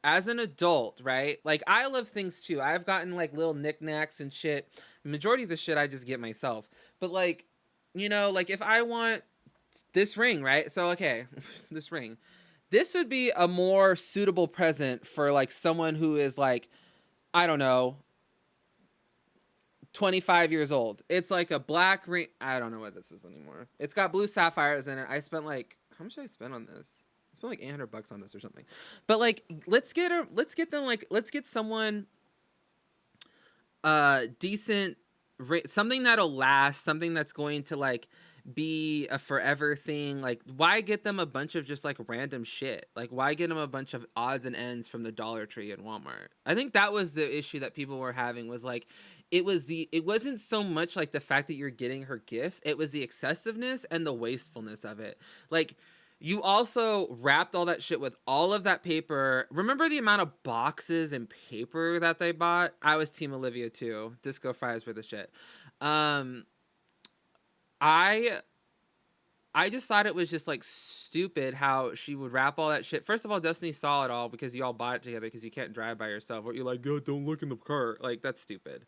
right? Like, I love things, too. I've gotten, like, little knickknacks and shit. The majority of the shit I just get myself. But, like, you know, like, if I want this ring, right? So, okay, this ring. This would be a more suitable present for, like, someone who is, like, I don't know, 25 years old. It's like a black ring. I don't know what this is anymore. It's got blue sapphires in it. I spent, like, how much did I spend on this? I spent, like, $800 on this or something. But, like, let's get someone decent, something that'll last, something that's going to, like, be a forever thing. Like, why get them a bunch of just, like, random shit? Like, why get them a bunch of odds and ends from the Dollar Tree and Walmart? I think that was the issue that people were having, was like, it wasn't so much like the fact that you're getting her gifts, it was the excessiveness and the wastefulness of it. Like, you also wrapped all that shit with all of that paper. Remember the amount of boxes and paper that they bought? I was Team Olivia too. Disco fries were the shit. I just thought it was just, like, stupid how she would wrap all that shit. First of all, Destiny saw it all because you all bought it together because you can't drive by yourself. Or you're like, yo, don't look in the cart. Like, that's stupid.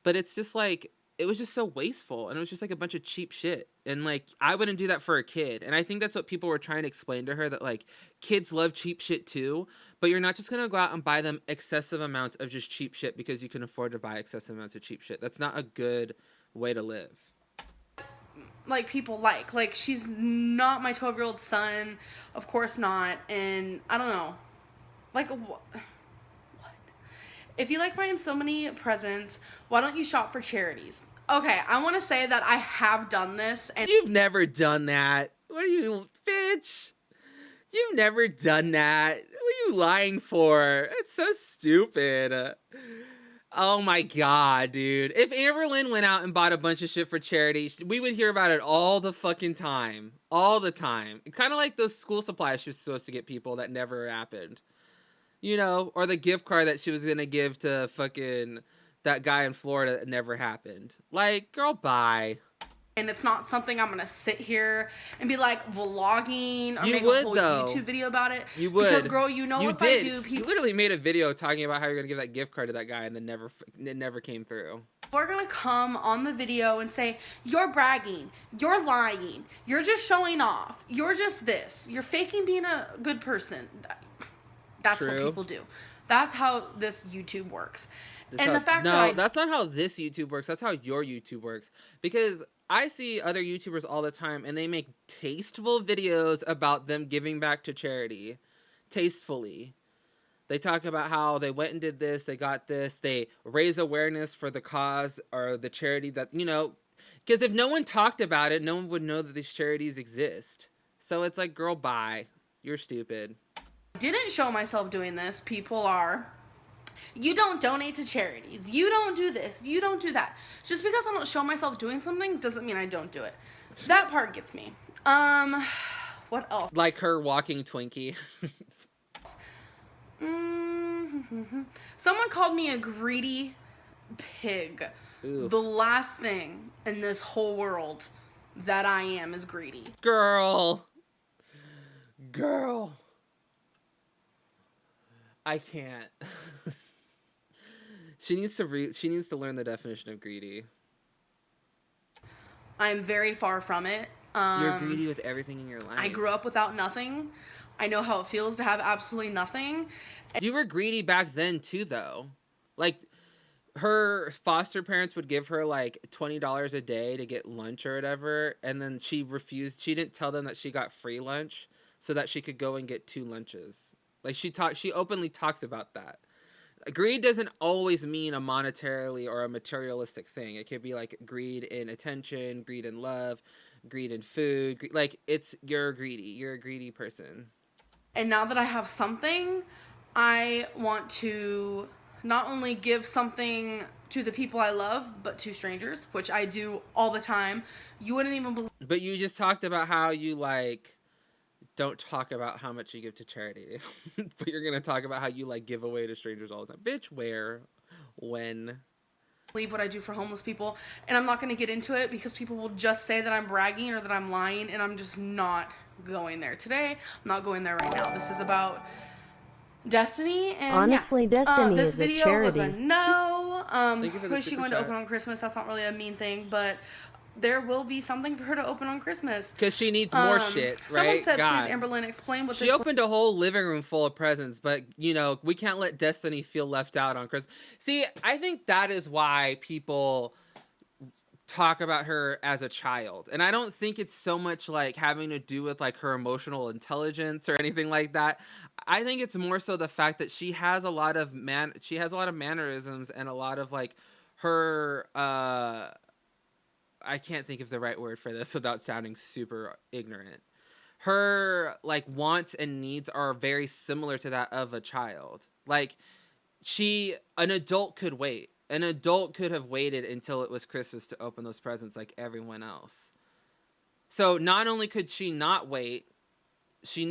But it's just, like, it was just so wasteful. And it was just, like, a bunch of cheap shit. And, like, I wouldn't do that for a kid. And I think that's what people were trying to explain to her, that, like, kids love cheap shit too. But you're not just going to go out and buy them excessive amounts of just cheap shit because you can afford to buy excessive amounts of cheap shit. That's not a good way to live. Like, people like she's not my 12-year-old son, of course not. And I don't know, like, what if you like buying so many presents, why don't you shop for charities? Okay, I want to say that I have done this, and you've never done that. What are you, bitch? You've never done that. What are you lying for? It's so stupid. Oh my god, dude. If Amberlynn went out and bought a bunch of shit for charity, we would hear about it all the fucking time. All the time. Kind of like those school supplies she was supposed to get people that never happened. You know, or the gift card that she was gonna give to fucking that guy in Florida that never happened. Like, girl, bye. And it's not something I'm gonna sit here and be like vlogging or make a whole YouTube video about it. You would. Because, girl, you know, if I do, you literally made a video talking about how you're gonna give that gift card to that guy, and then it never came through. We're gonna come on the video and say, you're bragging, you're lying, you're just showing off, you're just this, you're faking being a good person. That's what people do. That's how this YouTube works. That's not how this YouTube works. That's how your YouTube works. Because I see other YouTubers all the time, and they make tasteful videos about them giving back to charity. Tastefully. They talk about how they went and did this, they got this, they raise awareness for the cause or the charity that, you know, because if no one talked about it, no one would know that these charities exist. So it's like, girl, bye. You're stupid. Didn't show myself doing this. People are You don't donate to charities. You don't do this. You don't do that. Just because I don't show myself doing something doesn't mean I don't do it. That part gets me. What else? Like her walking Twinkie. Someone called me a greedy pig. Ooh. The last thing in this whole world that I am is greedy. Girl. I can't. She needs to learn the definition of greedy. I'm very far from it. You're greedy with everything in your life. I grew up without nothing. I know how it feels to have absolutely nothing. You were greedy back then too, though. Like, her foster parents would give her like $20 a day to get lunch or whatever, and then she refused. She didn't tell them that she got free lunch so that she could go and get 2 lunches. Like, she openly talks about that. Greed doesn't always mean a monetarily or a materialistic thing. It could be like greed in attention, greed in love, greed in food. Like, you're greedy. You're a greedy person. And now that I have something, I want to not only give something to the people I love, but to strangers, which I do all the time. You wouldn't even believe. But you just talked about how you, like, don't talk about how much you give to charity. But you're going to talk about how you, like, give away to strangers all the time. Bitch, where? When? Believe what I do for homeless people. And I'm not going to get into it because people will just say that I'm bragging or that I'm lying, and I'm just not going there today. I'm not going there right now. This is about Destiny, and honestly, Destiny this is video a charity. Was a no. Who is she going to chat. open on Christmas? That's not really a mean thing, but there will be something for her to open on Christmas. Because she needs more shit, right? Someone said, God. please, Amberlynn, explain what she opened a whole living room full of presents, but, you know, we can't let Destiny feel left out on Christmas. See, I think that is why people talk about her as a child. And I don't think it's so much like having to do with like her emotional intelligence or anything like that. I think it's more so the fact that she has a lot of mannerisms and a lot of like her I can't think of the right word for this without sounding super ignorant. Her like wants and needs are very similar to that of a child. Like an adult could wait. An adult could have waited until it was Christmas to open those presents like everyone else. So not only could she not wait, but she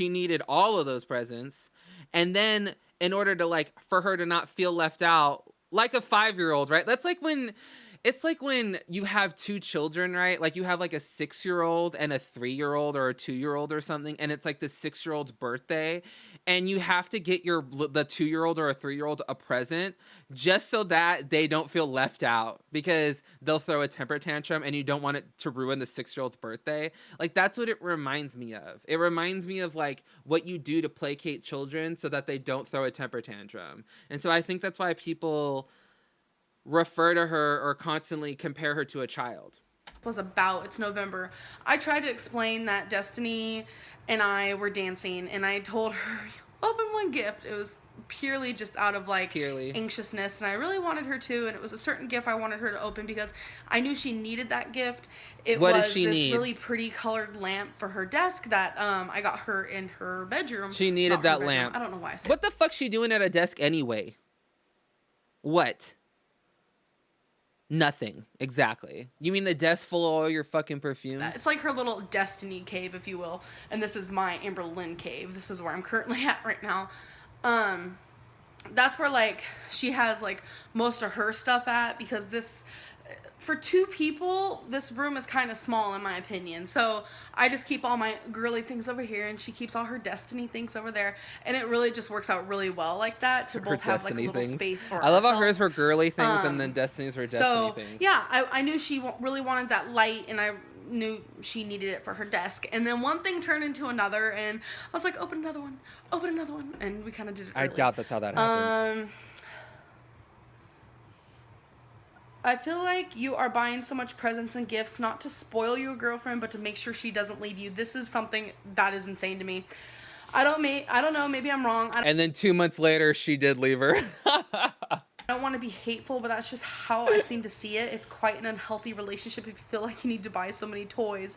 needed all of those presents. And then in order to like, for her to not feel left out, like a 5-year-old, right? It's like when you have 2 children, right? Like you have like a 6-year-old and a 3-year-old or a 2-year-old or something. And it's like the 6-year-old's birthday. And you have to get the 2-year-old or a 3-year-old a present just so that they don't feel left out because they'll throw a temper tantrum and you don't want it to ruin the 6-year-old's birthday. Like, that's what it reminds me of. It reminds me of like what you do to placate children so that they don't throw a temper tantrum. And so I think that's why people refer to her or constantly compare her to a child. Was about. It's November. I tried to explain that Destiny and I were dancing, and I told her, open one gift. It was purely just out of like anxiousness, and I really wanted her to, and it was a certain gift I wanted her to open because I knew she needed that gift. What was does she this need? Really pretty colored lamp for her desk that I got her in her bedroom. She needed that lamp. I don't know why I said what the fuck's she doing at a desk anyway? What? Nothing. Exactly. You mean the desk full of all your fucking perfumes? It's like her little Destiny cave, if you will. And this is my Amberlynn cave. This is where I'm currently at right now. That's where, like, she has, like, most of her stuff at, because for 2 people, this room is kind of small, in my opinion. So I just keep all my girly things over here, and she keeps all her Destiny things over there. And it really just works out really well like that to both have, like, a little space for I love ourselves. how hers were girly things and then Destiny's were Destiny things. Yeah, I knew she really wanted that light, and I knew she needed it for her desk. And then one thing turned into another, and I was like, open another one, and we kind of did it early. I doubt that's how that happened. I feel like you are buying so much presents and gifts not to spoil your girlfriend, but to make sure she doesn't leave you. This is something that is insane to me. I don't know, maybe I'm wrong. And then 2 months later, she did leave her. I don't want to be hateful, but that's just how I seem to see it. It's quite an unhealthy relationship if you feel like you need to buy so many toys.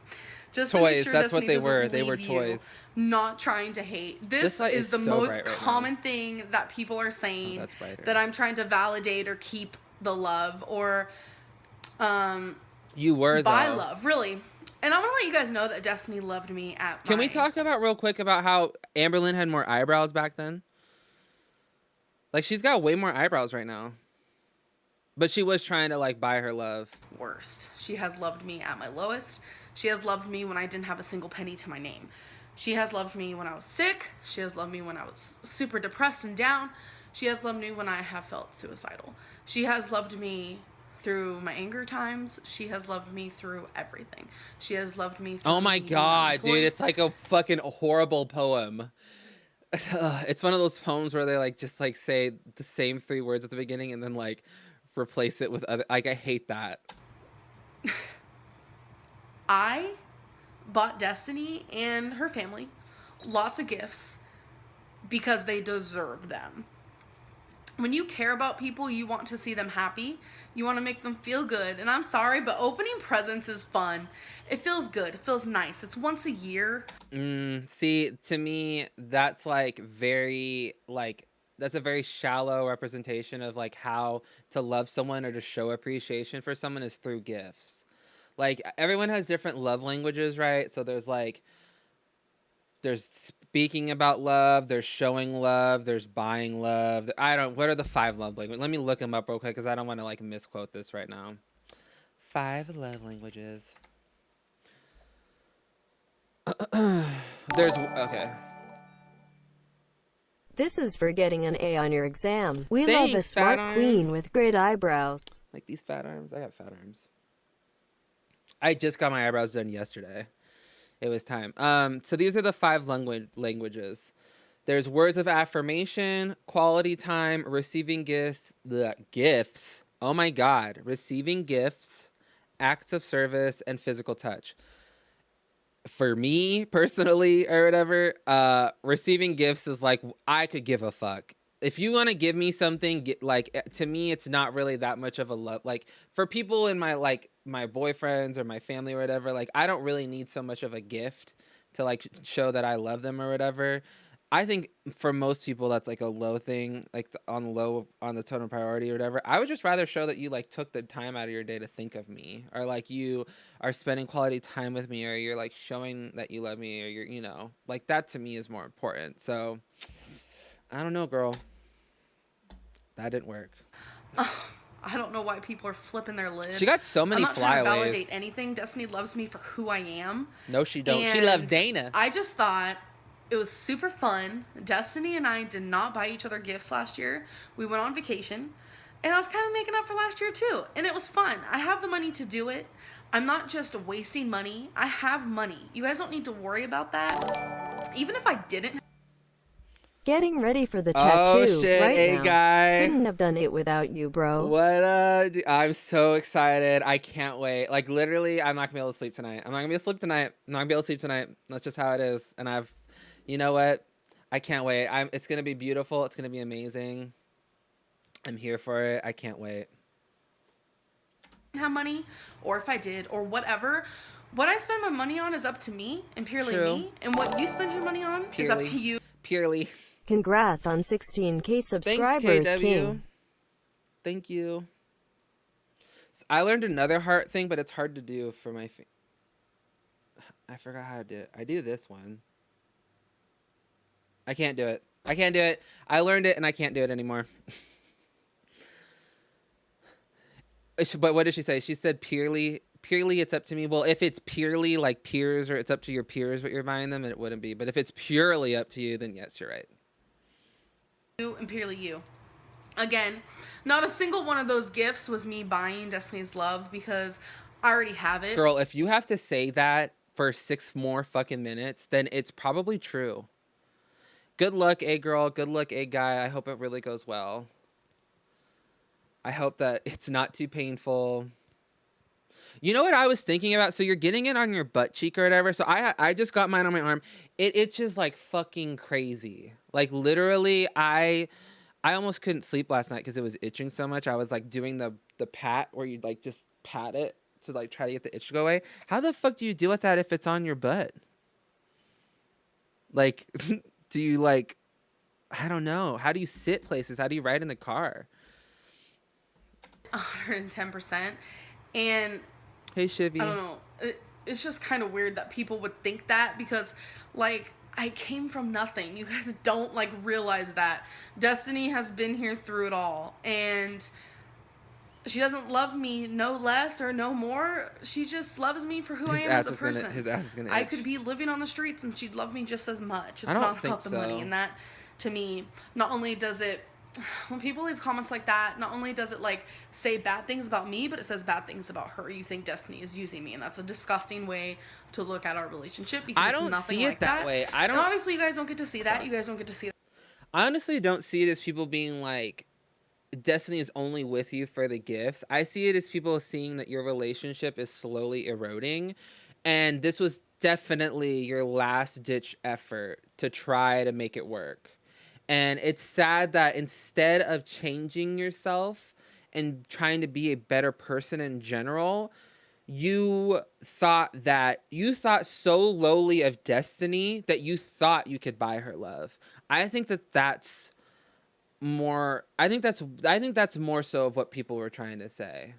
Just to make Toys, sure that's what Destiny they doesn't were. They leave were you, toys. not trying to hate. This light is is the so most bright right now. common thing that people are Oh, saying, that's brighter. that I'm trying to validate or keep the love, or You were, buy though. love, really. And I want to let you guys know that Destiny loved me at Can we talk about real quick about how Amberlynn had more eyebrows back then? Like, she's got way more eyebrows right now. But she was trying to, like, buy her love. worst. She has loved me at my lowest. She has loved me when I didn't have a single penny to my name. She has loved me when I was sick. She has loved me when I was super depressed and down. She has loved me when I have felt suicidal. She has loved me through my anger times. She has loved me through everything. She has loved me through Oh my god, dude, it's like a fucking horrible poem. It's one of those poems where they like just like say the same 3 words at the beginning and then like replace it with other, like, I hate that. I bought Destiny and her family lots of gifts because they deserve them. When you care about people, you want to see them happy. You want to make them feel good. And I'm sorry, but opening presents is fun. It feels good. It feels nice. It's once a year. See, to me, that's like very, like, that's a very shallow representation of like how to love someone or to show appreciation for someone is through gifts. Like, everyone has different love languages, right? So there's like, there's speaking about love, there's showing love, there's buying love. What are the 5 love languages? Let me look them up real quick because I don't want to like misquote this right now. 5 love languages. Okay. This is for getting an A on your exam. We love a Thanks, smart fat queen arms. with great eyebrows. Like these fat arms. I got fat arms. I just got my eyebrows done yesterday. It was time. So these are the 5 languages. There's words of affirmation, quality time, receiving gifts. Oh my God. Receiving gifts, acts of service, and physical touch. For me personally or whatever, receiving gifts is like, I could give a fuck. If you want to give me something, to me, it's not really that much of a love. Like, for people in my, like, my boyfriends or my family or whatever, like, I don't really need so much of a gift to, like, show that I love them or whatever. I think for most people, that's, like, a low thing, like, on the totem priority or whatever. I would just rather show that you, like, took the time out of your day to think of me, or, like, you are spending quality time with me, or you're, like, showing that you love me, or you're, you know, like, that to me is more important. So, I don't know, girl. That didn't work. I don't know why people are flipping their lid. She got so many I'm not trying to flyaways. validate anything. Destiny loves me for who I am. No, she don't. And she loved Dana. I just thought it was super fun. Destiny and I did not buy each other gifts last year. We went on vacation. And I was kind of making up for last year too. And it was fun. I have the money to do it. I'm not just wasting money. I have money. You guys don't need to worry about that. Even if I didn't. Getting ready for the Oh tattoo shit, right hey now. guy. Couldn't have done it without you, bro. What I'm so excited. I can't wait. Like, literally, I'm not gonna be able to sleep tonight. I'm not gonna be able to sleep tonight. I'm not gonna be able to sleep tonight. That's just how it is. And you know what? I can't wait. It's gonna be beautiful. It's gonna be amazing. I'm here for it. I can't wait. Have money, or if I did, or whatever. What I spend my money on is up to me and purely True. me. And what you spend your money on is up to you. Purely. Congrats on 16K subscribers, Thanks, KW. King. Thank you. I learned another heart thing, but it's hard to do for my... I forgot how to do it. I do this one. I can't do it. I can't do it. I learned it, and I can't do it anymore. But what did she say? She said purely, it's up to me. Well, if it's purely like peers, or it's up to your peers what you're buying them, it wouldn't be. But if it's purely up to you, then yes, you're right. You and purely you. Again, not a single one of those gifts was me buying Destiny's Love because I already have it. Girl, if you have to say that for 6 more fucking minutes, then it's probably true. Good luck, A girl. Good luck, A guy. I hope it really goes well. I hope that it's not too painful. You know what I was thinking about? So you're getting it on your butt cheek or whatever. So I just got mine on my arm. It itches like fucking crazy. Like literally, I I almost couldn't sleep last night because it was itching so much. I was like doing the pat where you like just pat it to like try to get the itch to go away. How the fuck do you deal with that if it's on your butt? Like, do you like, I don't know. How do you sit places? How do you ride in the car? 110%. And Hey, Shivy. I don't know. It's just kind of weird that people would think that because, like, I came from nothing. You guys don't, like, realize that. Destiny has been here through it all. And she doesn't love me no less or no more. She just loves me for who I am as a person. His ass is gonna itch. I could be living on the streets and she'd love me just as much. It's I don't not think about the money. so. And that, to me, not only does it... When people leave comments like that, not only does it, like, say bad things about me, but it says bad things about her. You think Destiny is using me, and that's a disgusting way to look at our relationship because I don't it's nothing see it like that way. I don't. And obviously, you guys don't get to see that. You guys don't get to see that. I honestly don't see it as people being like, Destiny is only with you for the gifts. I see it as people seeing that your relationship is slowly eroding, and this was definitely your last ditch effort to try to make it work. And it's sad that instead of changing yourself and trying to be a better person in general, you thought so lowly of Destiny that you thought you could buy her love. I think that's more so of what people were trying to say.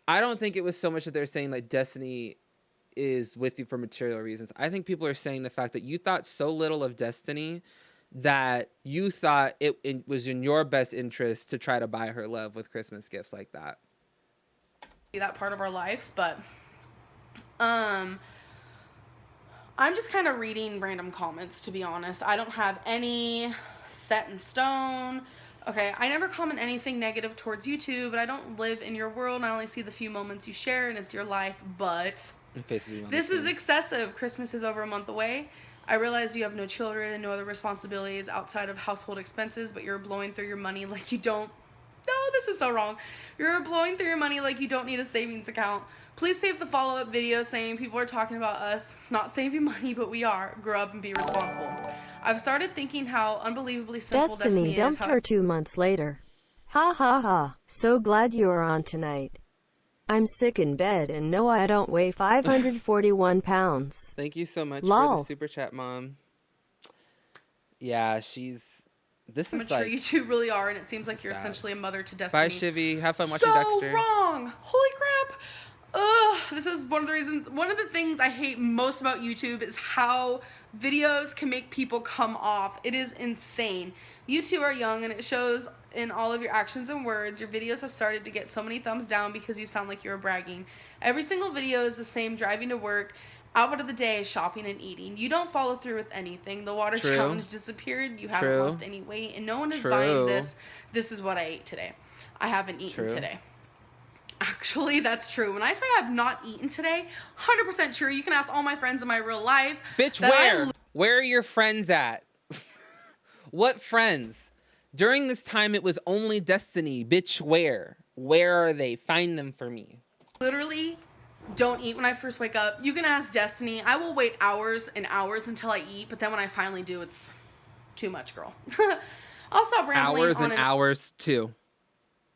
I don't think it was so much that they're saying like Destiny is with you for material reasons. I think people are saying the fact that you thought so little of Destiny that you thought it was in your best interest to try to buy her love with Christmas gifts like that. That part of our lives, but I'm just kind of reading random comments, to be honest. I don't have any set in stone. Okay, I never comment anything negative towards YouTube, but I don't live in your world, and I only see the few moments you share, and it's your life, but this is excessive. Christmas is over a month away. I realize you have no children and no other responsibilities outside of household expenses, but you're blowing through your money like you don't... No, this is so wrong. You're blowing through your money like you don't need a savings account. Please save the follow-up video saying people are talking about us not saving money, but we are. Grow up and be responsible. I've started thinking how unbelievably simple Destiny is. Dumped her 2 months later. Ha ha ha. So glad you are on tonight. I'm sick in bed and no, I don't weigh 541 pounds. Thank you so much Lol. for the super chat, Mom. Yeah, this is mature like... you two really are, and it seems like you're essentially a mother to Destiny. Bye, Shivy. Have fun watching so Dexter. So wrong. Holy crap. Ugh. This is one of the things I hate most about YouTube is how videos can make people come off. It is insane. You two are young, and it shows in all of your actions and words. Your videos have started to get so many thumbs down because you sound like you're bragging. Every single video is the same: driving to work, outfit of the day, shopping and eating. You don't follow through with anything. The water challenge disappeared. You haven't lost any weight, and no one is buying this. This is what I ate today. I haven't eaten today. Actually, that's true. When I say I have not eaten today, 100% true. You can ask all my friends in my real life. Bitch, where? Where are your friends at? What friends? During this time, it was only Destiny. Bitch, where? Where are they? Find them for me. Literally don't eat when I first wake up. You can ask Destiny. I will wait hours and hours until I eat, but then when I finally do, it's too much, girl. I'll stop rambling. Hours and hours, too.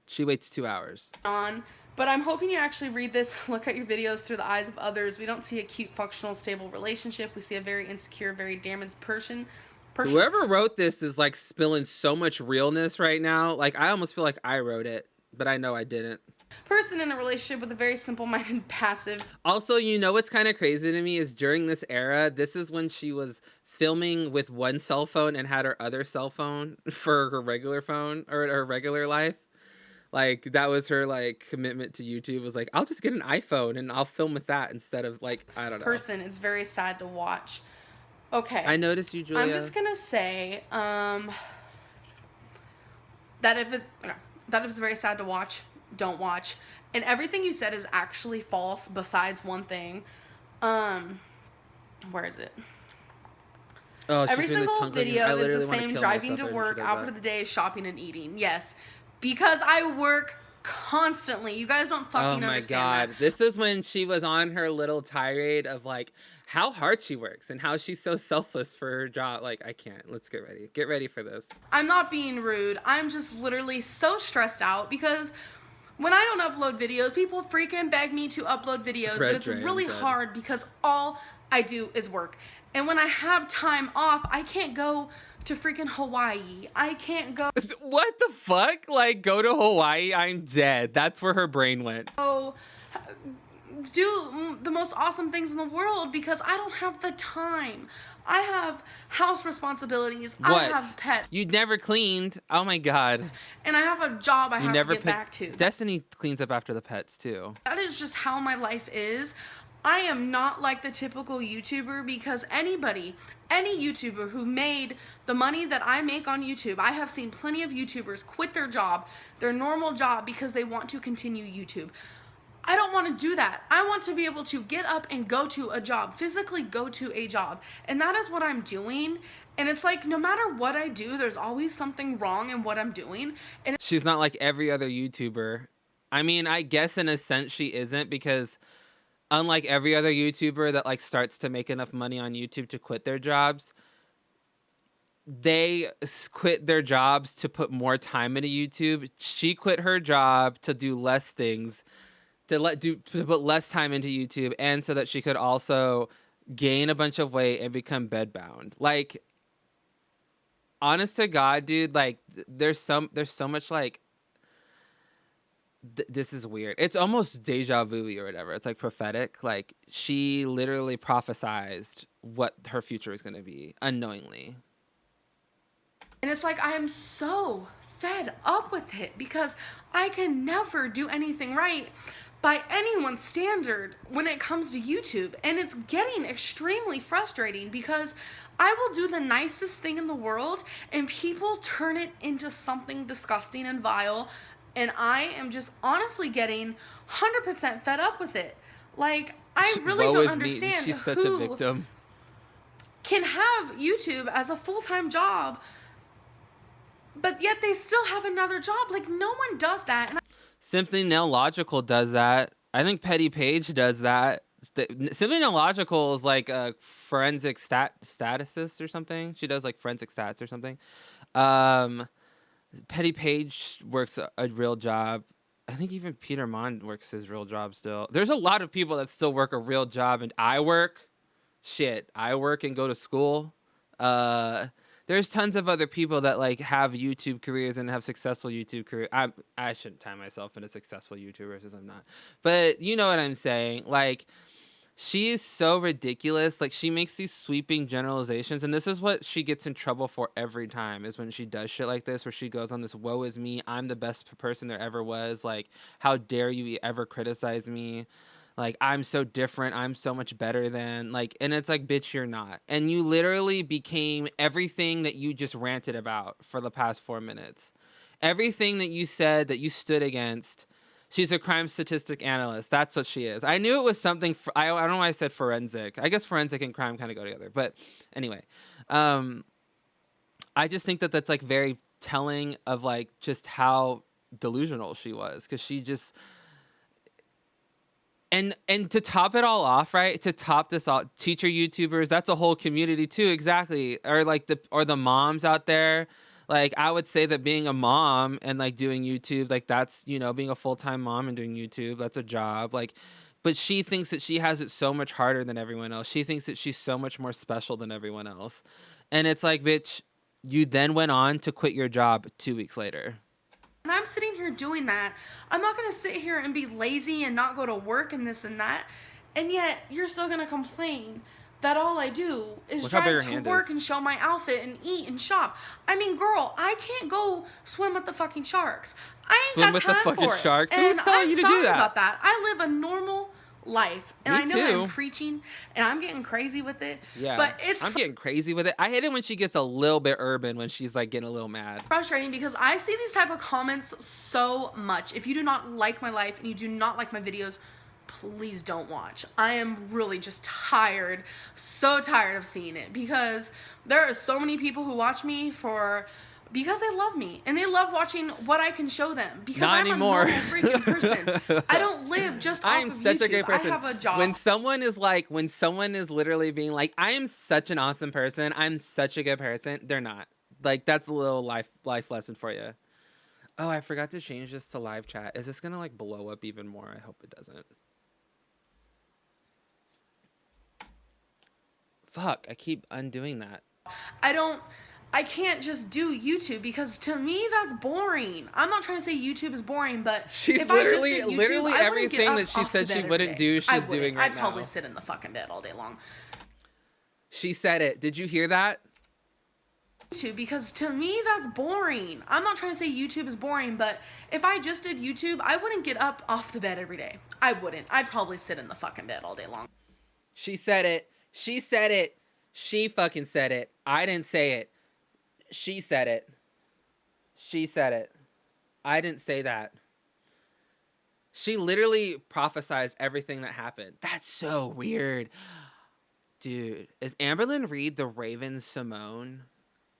She waits 2 hours. But I'm hoping you actually read this, look at your videos through the eyes of others. We don't see a cute, functional, stable relationship. We see a very insecure, very damaged person. Whoever wrote this is like spilling so much realness right now. Like, I almost feel like I wrote it, but I know I didn't. Person in a relationship with a very simple-minded, passive. Also, you know what's kind of crazy to me is during this era, this is when she was filming with one cell phone and had her other cell phone for her regular phone or her regular life. Like, that was her, like, commitment to YouTube, was like, I'll just get an iPhone and I'll film with that instead of, like, I don't know. Person, it's very sad to watch. Okay. I noticed you, Julia. I'm just gonna say, that if it's very sad to watch, don't watch. And everything you said is actually false besides one thing. Where is it? Oh, every single video is the same: driving to work, outfit of the day, shopping and eating. Yes. Because I work constantly. You guys don't fucking understand God. that. This is when she was on her little tirade of like how hard she works and how she's so selfless for her job. Like, I can't. Let's get ready. Get ready for this. I'm not being rude. I'm just literally so stressed out because when I don't upload videos, people freaking beg me to upload videos, but it's really hard because all I do is work. And when I have time off, I can't go to freaking Hawaii. I can't go. What the fuck? Like, go to Hawaii? I'm dead. That's where her brain went. Go do the most awesome things in the world because I don't have the time. I have house responsibilities. What? I have pets. You never cleaned. Oh my God. And I have a job I have to get back to. Destiny cleans up after the pets too. That is just how my life is. I am not like the typical YouTuber because any YouTuber who made the money that I make on YouTube, I have seen plenty of YouTubers quit their job, their normal job, because they want to continue YouTube. I don't want to do that. I want to be able to get up and go to a job, physically go to a job. And that is what I'm doing. And it's like, no matter what I do, there's always something wrong in what I'm doing. And she's not like every other YouTuber. I mean, I guess in a sense she isn't, because unlike every other YouTuber that like starts to make enough money on YouTube to quit their jobs, they quit their jobs to put more time into YouTube. She quit her job to do less things, to put less time into YouTube, and so that she could also gain a bunch of weight and become bedbound. Like, honest to God, dude, like there's so much like this is weird. It's almost deja vu or whatever. It's like prophetic. Like, she literally prophesized what her future is going to be unknowingly. And it's like, I am so fed up with it because I can never do anything right by anyone's standard when it comes to YouTube. And it's getting extremely frustrating because I will do the nicest thing in the world and people turn it into something disgusting and vile. And I am just honestly getting 100% fed up with it. Like, I really don't understand She's such a victim. Can have YouTube as a full-time job, but yet they still have another job. Like, no one does that. And Simply Nailogical does that. I think Petty Page does that. Simply Nailogical is like a forensic staticist or something. She does like forensic stats or something. Petty Page works a real job. I think even Peter Mon works his real job still. There's a lot of people that still work a real job, and I work and go to school. There's tons of other people that like have YouTube careers and have successful YouTube careers. I shouldn't tie myself into successful YouTubers because I'm not. But you know what I'm saying. Like, she is so ridiculous. Like, she makes these sweeping generalizations, and this is what she gets in trouble for every time, is when she does shit like this, where she goes on this woe is me, I'm the best person there ever was. Like, how dare you ever criticize me? Like, I'm so different. I'm so much better than, like, and it's like, bitch, you're not. And you literally became everything that you just ranted about for the past 4 minutes. Everything that you said that you stood against. She's a crime statistic analyst. That's what she is. I knew it was something. I don't know why I said forensic. I guess forensic and crime kind of go together. But anyway, I just think that that's like very telling of like just how delusional she was, because she just. And to top it all off, right? To top this all, teacher YouTubers, that's a whole community too, exactly. Or like the moms out there. Like, I would say that being a mom and like doing YouTube, like that's, you know, being a full-time mom and doing YouTube, that's a job. Like, but she thinks that she has it so much harder than everyone else. She thinks that she's so much more special than everyone else. And it's like, bitch, you then went on to quit your job 2 weeks later. And I'm sitting here doing that. I'm not going to sit here and be lazy and not go to work and this and that. And yet, you're still going to complain that all I do is drive to work and show my outfit and eat and shop. I mean, girl, I can't go swim with the fucking sharks. I ain't got time for it. Sharks? Who's telling you to do that? About that. I live a normal life, and I know I'm preaching, and I'm getting crazy with it. Yeah, but I'm getting crazy with it. I hate it when she gets a little bit urban, when she's like getting a little mad. Frustrating because I see these type of comments so much. If you do not like my life and you do not like my videos, please don't watch. I am really just tired, so tired of seeing it, because there are so many people who watch me for Because they love me and they love watching what I can show them. Because Not I'm anymore. a normal freaking person. I don't live just off I'm of such YouTube. a great person. I have a job. When someone is literally being like, I am such an awesome person, I'm such a good person, they're not. Like, that's a little life lesson for you. Oh, I forgot to change this to live chat. Is this gonna like blow up even more? I hope it doesn't. Fuck, I keep undoing that. I can't just do YouTube because to me that's boring. I'm not trying to say YouTube is boring, but She's if I just did YouTube, literally I wouldn't get everything up that she off said the she bed wouldn't every day. do, she's doing right I'd now. probably sit in the fucking bed all day long. She said it. Did you hear that? YouTube because to me that's boring. I'm not trying to say YouTube is boring, but if I just did YouTube, I wouldn't get up off the bed every day. I wouldn't. I'd probably sit in the fucking bed all day long. She said it. She said it. She fucking said it. I didn't say it. She said it. She said it. I didn't say that. She literally prophesized everything that happened. That's so weird. Dude, is Amberlynn Reed the Raven Simone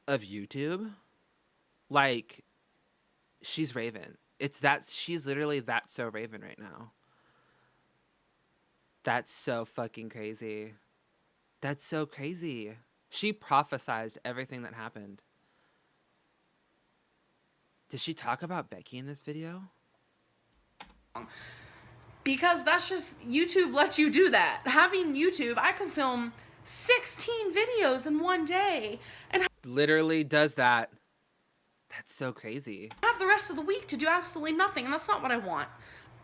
of YouTube? Like, she's Raven. She's literally that so Raven right now. That's so fucking crazy. That's so crazy. She prophesized everything that happened. Did she talk about Becky in this video? Because that's just, YouTube lets you do that. Having YouTube, I can film 16 videos in one day and Literally does that. That's so crazy. have the rest of the week to do absolutely nothing, and that's not what I want.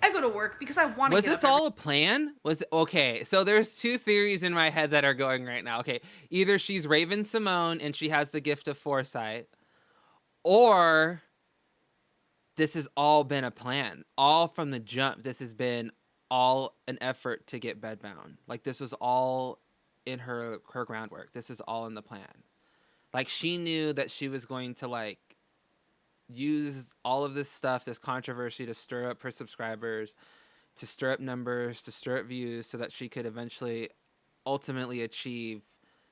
I go to work because I want to Was get this up all a plan? Okay, so there's two theories in my head that are going right now. Okay, either she's Raven Simone and she has the gift of foresight, or this has all been a plan. All from the jump, this has been all an effort to get bedbound. Like, this was all in her groundwork. This is all in the plan. Like, she knew that she was going to, like, use all of this stuff, this controversy, to stir up her subscribers, to stir up numbers, to stir up views, so that she could eventually ultimately achieve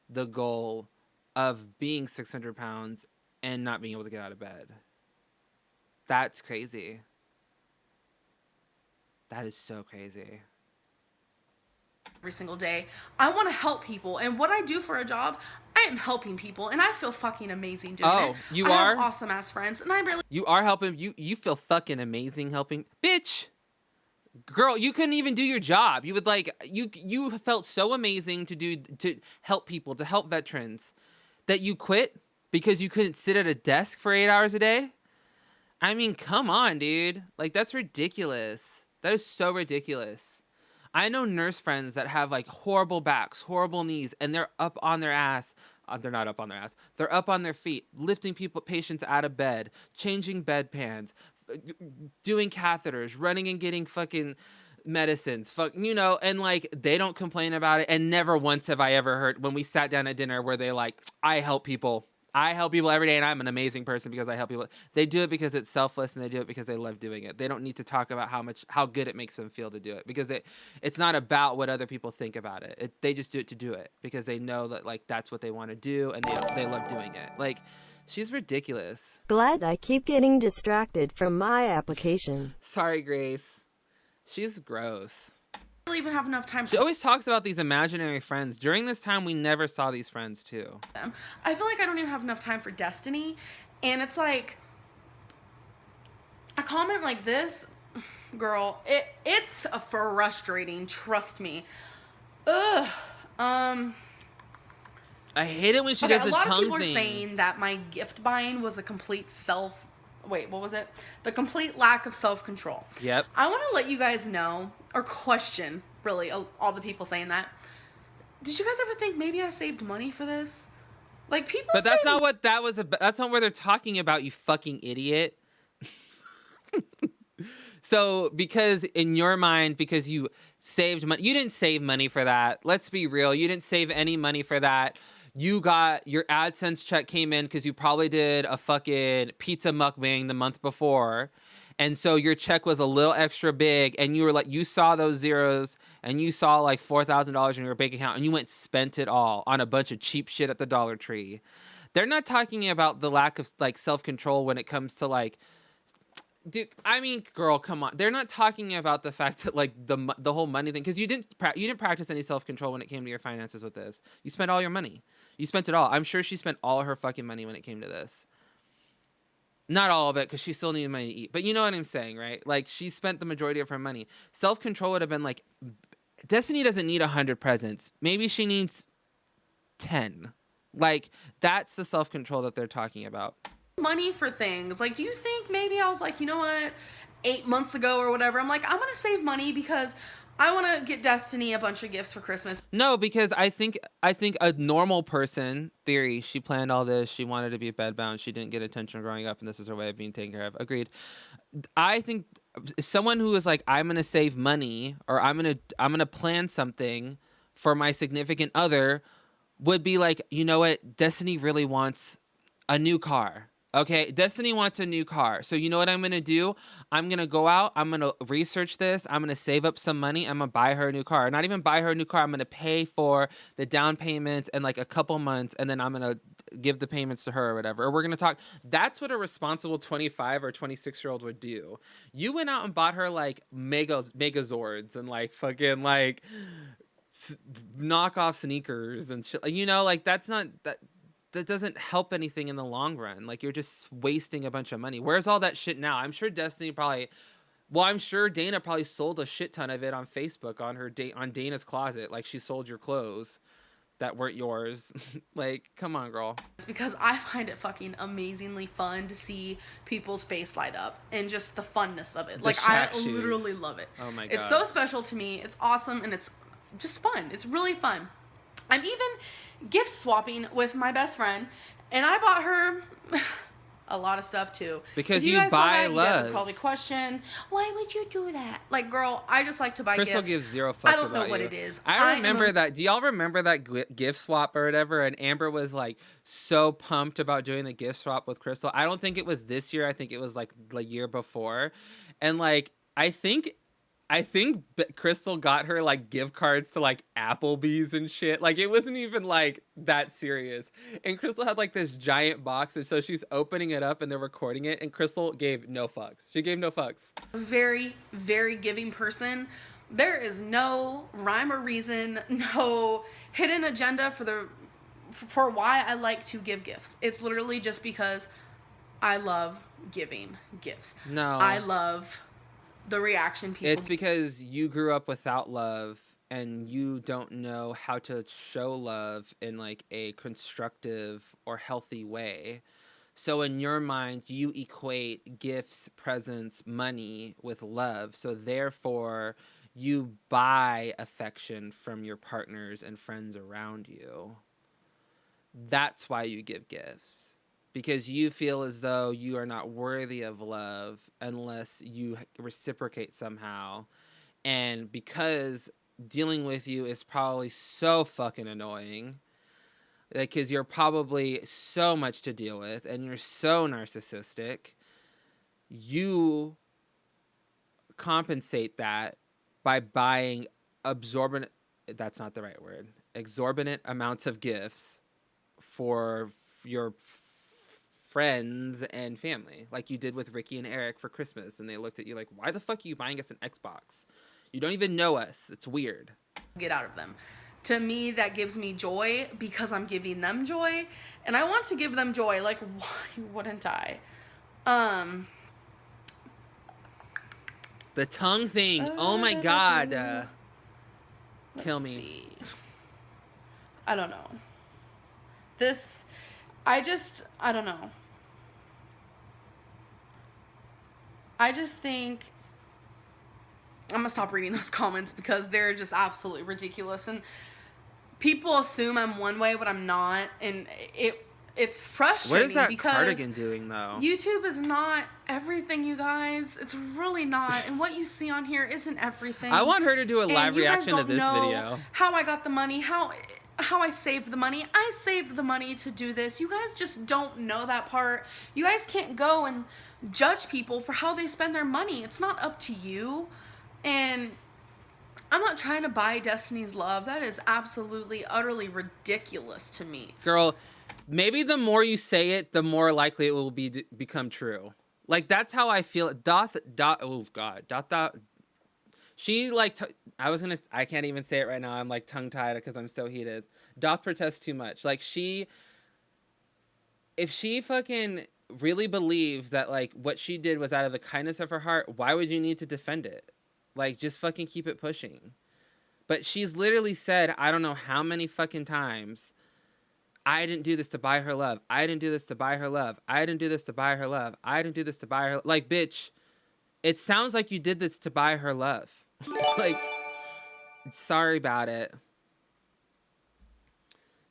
the goal of being 600 pounds and not being able to get out of bed. That's crazy. That is so crazy. every single day. I want to help people, and what I do for a job, I am helping people, and I feel fucking amazing doing it. Oh, you I are? have awesome ass friends, and I barely. You are helping. You feel fucking amazing helping. Bitch! Girl, you couldn't even do your job. You would like, you felt so amazing to help people, to help veterans, that you quit because you couldn't sit at a desk for 8 hours a day? I mean, come on, dude. Like, that's ridiculous. That is so ridiculous. I know nurse friends that have, like, horrible backs, horrible knees, and they're up on their ass. They're not up on their ass. They're up on their feet, lifting patients out of bed, changing bedpans, doing catheters, running and getting fucking medicines, and, like, they don't complain about it. And never once have I ever heard, when we sat down at dinner, where they like, I help people every day, and I'm an amazing person because I help people. They do it because it's selfless, and they do it because they love doing it. They don't need to talk about how good it makes them feel to do it, because it's not about what other people think about it. They just do it to do it because they know that, like, that's what they want to do, and they love doing it. Like, she's ridiculous. Glad I keep getting distracted from my application. Sorry, Grace. She's gross. Even have enough time She always talks about these imaginary friends. During this time, we never saw these friends too. I feel like I don't even have enough time for Destiny, and it's like a comment like this, girl, it's a frustrating, trust me. Ugh. I hate it when she does the tongue thing. A lot of people are saying that my gift buying was a complete the complete lack of self-control. Yep. I want to let you guys know, or question, really, all the people saying that. Did you guys ever think maybe I saved money for this? Like, people But that's not what that was about. That's not what they're talking about, you fucking idiot. So, because in your mind, because you saved money, you didn't save money for that. Let's be real. You didn't save any money for that. You got your AdSense check came in because you probably did a fucking pizza mukbang the month before. And so your check was a little extra big, and you were like, you saw those zeros, and you saw like $4,000 in your bank account, and you went and spent it all on a bunch of cheap shit at the Dollar Tree. They're not talking about the lack of like self-control when it comes to like, dude, I mean, girl, come on. They're not talking about the fact that like the whole money thing, because you didn't practice any self-control when it came to your finances with this. You spent all your money. You spent it all. I'm sure she spent all her fucking money when it came to this. Not all of it, because she still needed money to eat. But you know what I'm saying, right? Like, she spent the majority of her money. Self-control would have been like, Destiny doesn't need 100 presents. Maybe she needs 10. Like, that's the self-control that they're talking about. Money for things. Like, do you think maybe I was like, you know what, 8 months ago or whatever, I'm like, I'm gonna save money because I want to get Destiny a bunch of gifts for Christmas? No, because I think a normal person theory, she planned all this, she wanted to be bedbound, she didn't get attention growing up, and this is her way of being taken care of. Agreed. I think someone who is like, I'm gonna save money, or I'm gonna plan something for my significant other, would be like, you know what, Destiny really wants a new car. Okay, Destiny wants a new car. So you know what I'm going to do? I'm going to go out. I'm going to research this. I'm going to save up some money. I'm going to buy her a new car. Not even buy her a new car. I'm going to pay for the down payment and like a couple months, and then I'm going to give the payments to her or whatever. Or we're going to talk. That's what a responsible 25 or 26-year-old would do. You went out and bought her like Megazords and like fucking like knockoff sneakers and shit. You know, like that's not that. That doesn't help anything in the long run. Like, you're just wasting a bunch of money. Where's all that shit now? I'm sure Destiny probably, well, I'm sure Dana probably sold a shit ton of it on Facebook on her on Dana's Closet. Like, she sold your clothes that weren't yours. Like, come on, girl. It's because I find it fucking amazingly fun to see people's face light up and just the funness of it. Like, I literally love it. Oh my God. It's so special to me. It's awesome, and it's just fun. It's really fun. I'm even gift swapping with my best friend, and I bought her a lot of stuff too. Because you buy love. You guys would probably question, why would you do that? Like, girl, I just like to buy Crystal gifts. gives zero fucks about you. I don't know what it is. I remember that. Do y'all remember that gift swap or whatever? And Amber was like so pumped about doing the gift swap with Crystal. I don't think it was this year. I think it was like the year before. And like, I think Crystal got her like gift cards to like Applebee's and shit. Like, it wasn't even like that serious. And Crystal had like this giant box, and so she's opening it up and they're recording it, and Crystal gave no fucks. She gave no fucks. Very, very giving person. There is no rhyme or reason, no hidden agenda for why I like to give gifts. It's literally just because I love giving gifts. No. I love the reaction people. It's because you grew up without love, and you don't know how to show love in like a constructive or healthy way. So in your mind, you equate gifts, presents, money with love. So therefore, you buy affection from your partners and friends around you. That's why you give gifts. Because you feel as though you are not worthy of love unless you reciprocate somehow. And because dealing with you is probably so fucking annoying, because you're probably so much to deal with and you're so narcissistic, you compensate that by buying that's not the right word, exorbitant amounts of gifts for your friends and family, like you did with Ricky and Eric for Christmas, and they looked at you like, why the fuck are you buying us an Xbox? You don't even know us. It's weird. Get out of them. To me, that gives me joy because I'm giving them joy, and I want to give them joy. Like, why wouldn't I? The tongue thing. Oh my God. Kill me. See. I don't know. I don't know. I just think I'm gonna stop reading those comments because they're just absolutely ridiculous, and people assume I'm one way but I'm not, and it's frustrating. What is that cardigan doing though? YouTube is not everything, you guys. It's really not, and what you see on here isn't everything. I want her to do a live reaction to this video. How I got the money, how I saved the money. I saved the money to do this. You guys just don't know that part. You guys can't go and judge people for how they spend their money. It's not up to you. And I'm I'm not trying to buy Destiny's love. That is absolutely, utterly ridiculous to me. Girl, maybe the more you say it, the more likely it will become true. Like, that's how I feel. Oh, God. She, like, I can't even say it right now. I'm, like, tongue-tied because I'm so heated. Doth protest too much. Like, if she fucking really believed that, like, what she did was out of the kindness of her heart, why would you need to defend it? Like, just fucking keep it pushing. But she's literally said, I don't know how many fucking times, I didn't do this to buy her love. I didn't do this to buy her love. I didn't do this to buy her love. I didn't do this to buy her. Like, bitch, it sounds like you did this to buy her love. Like, sorry about it.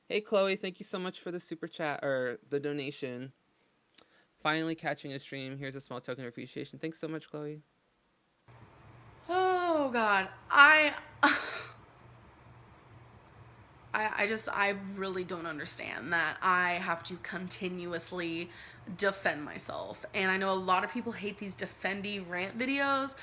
Hey, Chloe, thank you so much for the super chat or the donation. Finally catching a stream. Here's a small token of appreciation. Thanks so much, Chloe. Oh, God. I really don't understand that I have to continuously defend myself. And I know a lot of people hate these defendy rant videos,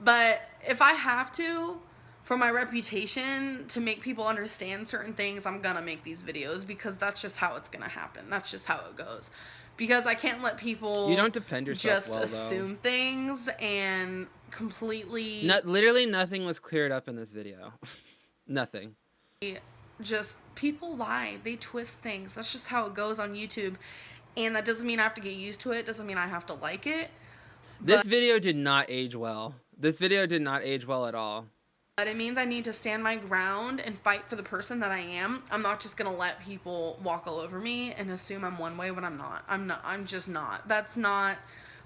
but if I have to, for my reputation, to make people understand certain things, I'm gonna make these videos because that's just how it's gonna happen. That's just how it goes. Because I can't let people You don't defend yourself just well, assume things and completely... Literally nothing was cleared up in this video. Nothing. Just, people lie. They twist things. That's just how it goes on YouTube. And that doesn't mean I have to get used to it. Doesn't mean I have to like it. This video did not age well. This video did not age well at all. But it means I need to stand my ground and fight for the person that I am. I'm not just gonna let people walk all over me and assume I'm one way when I'm not. I'm just not. That's not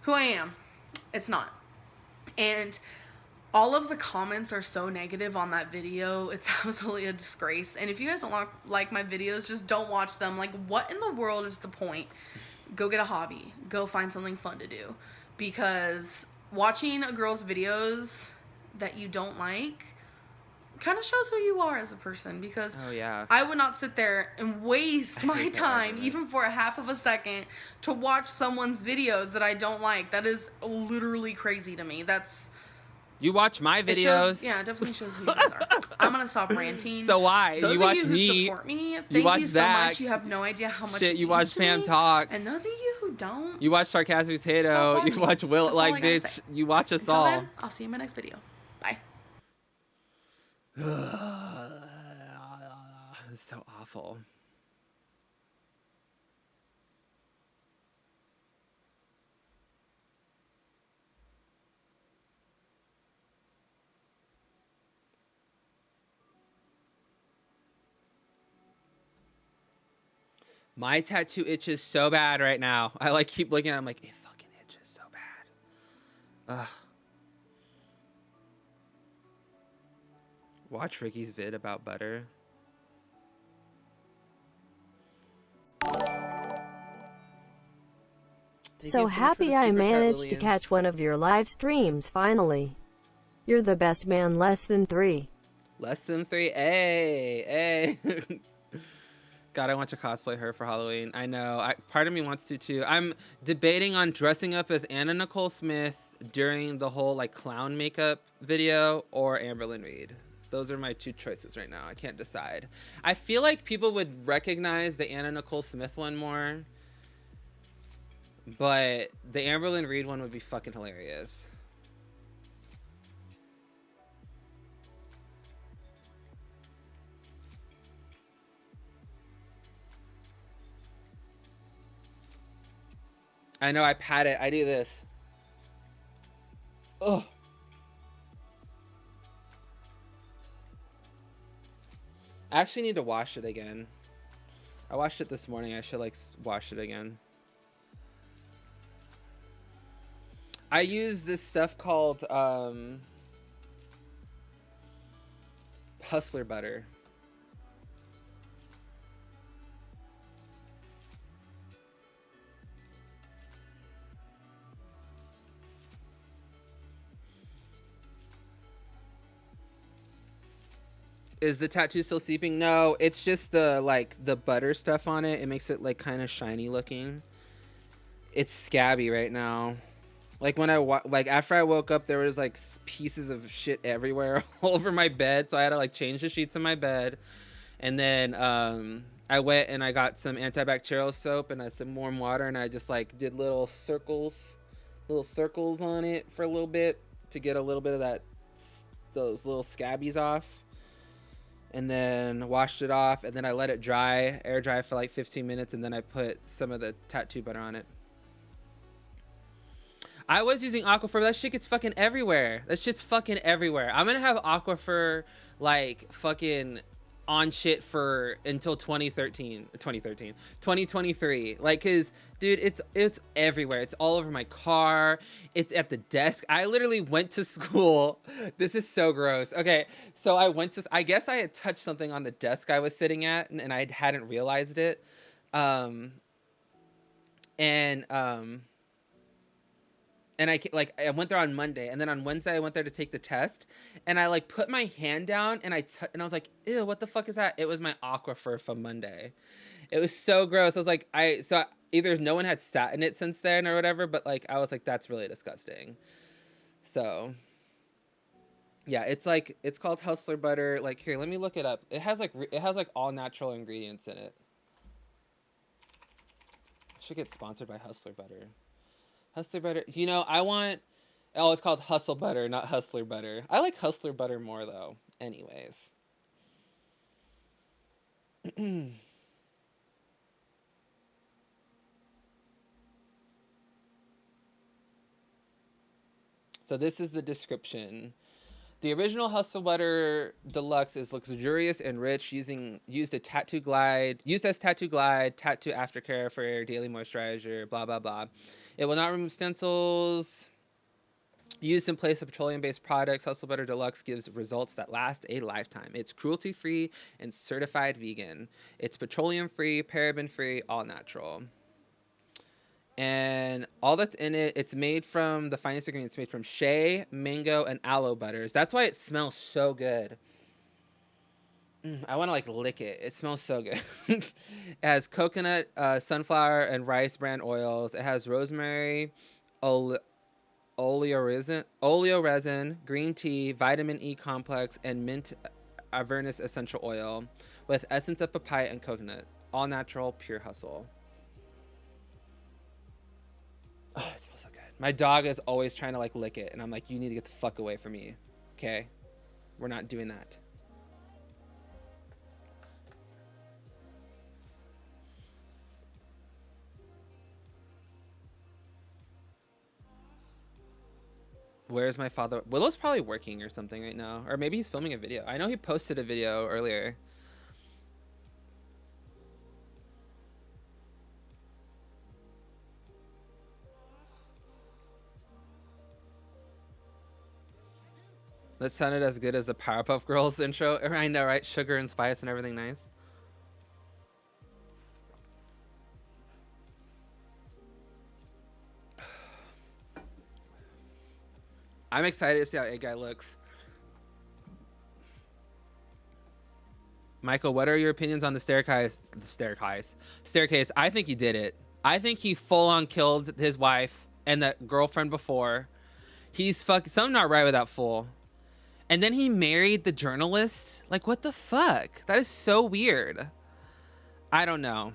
who I am. It's not. And all of the comments are so negative on that video. It's absolutely a disgrace. And if you guys don't like my videos, just don't watch them. Like, what in the world is the point? Go get a hobby. Go find something fun to do. Because watching a girl's videos that you don't like kind of shows who you are as a person. Because oh, yeah. I would not sit there and waste my time, even for a half of a second, to watch someone's videos that I don't like. That is literally crazy to me. You watch my videos. Yeah, it definitely shows who you guys are. I'm gonna stop ranting. So why? Those you of watch you who me. Support me. You Thank watch you so Zach. much. You have no idea how much. Shit, you watch Pam me. Talks. And those of you who don't. You watch Sarcastic Potato. You watch Will. That's like, bitch, you watch us Until all. Then, I'll see you in my next video. Bye. It's so awful. My tattoo itches so bad right now. I like keep looking at it. I'm like, it fucking itches so bad. Ugh. Watch Ricky's vid about butter. So happy I managed to catch one of your live streams finally. You're the best man. Less than 3. Less than 3. Hey. God, I want to cosplay her for Halloween. I know. Part of me wants to, too. I'm debating on dressing up as Anna Nicole Smith during the whole, like, clown makeup video or Amberlynn Reed. Those are my 2 choices right now. I can't decide. I feel like people would recognize the Anna Nicole Smith one more. But the Amberlynn Reed one would be fucking hilarious. I know, I pat it. I do this. Ugh. I actually need to wash it again. I washed it this morning. I should, like, wash it again. I use this stuff called Hustler butter. Is the tattoo still seeping? No, it's just the, like, the butter stuff on it. It makes it, like, kind of shiny looking. It's scabby right now. Like when like after I woke up, there was like pieces of shit everywhere all over my bed, so I had to like change the sheets in my bed, and then I went and I got some antibacterial soap and some warm water, and I just like did little circles on it for a little bit to get a little bit of those little scabbies off, and then washed it off, and then I let it air dry for like 15 minutes, and then I put some of the tattoo butter on it. I was using Aquifer. That shit gets fucking everywhere. That shit's fucking everywhere. I'm gonna have Aquifer like fucking on shit for until 2023. Like, cause dude, it's everywhere. It's all over my car. It's at the desk. I literally went to school. This is so gross. Okay, so I guess I had touched something on the desk I was sitting at, and I hadn't realized it. And I went there on Monday, and then on Wednesday I went there to take the test, and I like put my hand down, and I was like, ew, what the fuck is that? It was my Aquifer from Monday. It was so gross. I was like, so either no one had sat in it since then or whatever, but like I was like, that's really disgusting. So yeah, it's called Hustler Butter. Like, here, let me look it up. It has like all natural ingredients in it. I should get sponsored by Hustler Butter. Hustler Butter. You know, it's called Hustle Butter, not Hustler Butter. I like Hustler Butter more, though. Anyways. So this is the description. The original Hustle Butter Deluxe is luxurious and rich, used as tattoo glide, tattoo aftercare for daily moisturizer, blah, blah, blah. It will not remove stencils. Used in place of petroleum-based products, Hustle Butter Deluxe gives results that last a lifetime. It's cruelty-free and certified vegan. It's petroleum-free, paraben-free, all natural. And all that's in it, it's made from the finest ingredients. It's made from shea, mango, and aloe butters. That's why it smells so good. I want to like lick it. It smells so good. It has coconut, sunflower, and rice bran oils. It has rosemary, oleo resin, green tea, vitamin E complex, and mint Avernus essential oil with essence of papaya and coconut. All natural, pure hustle. Oh, it smells so good. My dog is always trying to like lick it, and I'm like, you need to get the fuck away from me. Okay? We're not doing that. Where's my father? Willow's probably working or something right now. Or maybe he's filming a video. I know he posted a video earlier. That sounded as good as the Powerpuff Girls intro. I know, right? Sugar and spice and everything nice. I'm excited to see how Egg Guy looks. Michael, what are your opinions on the staircase? I think he did it. I think he full on killed his wife and that girlfriend before. He's something not right with that fool. And then he married the journalist. Like, what the fuck? That is so weird. I don't know.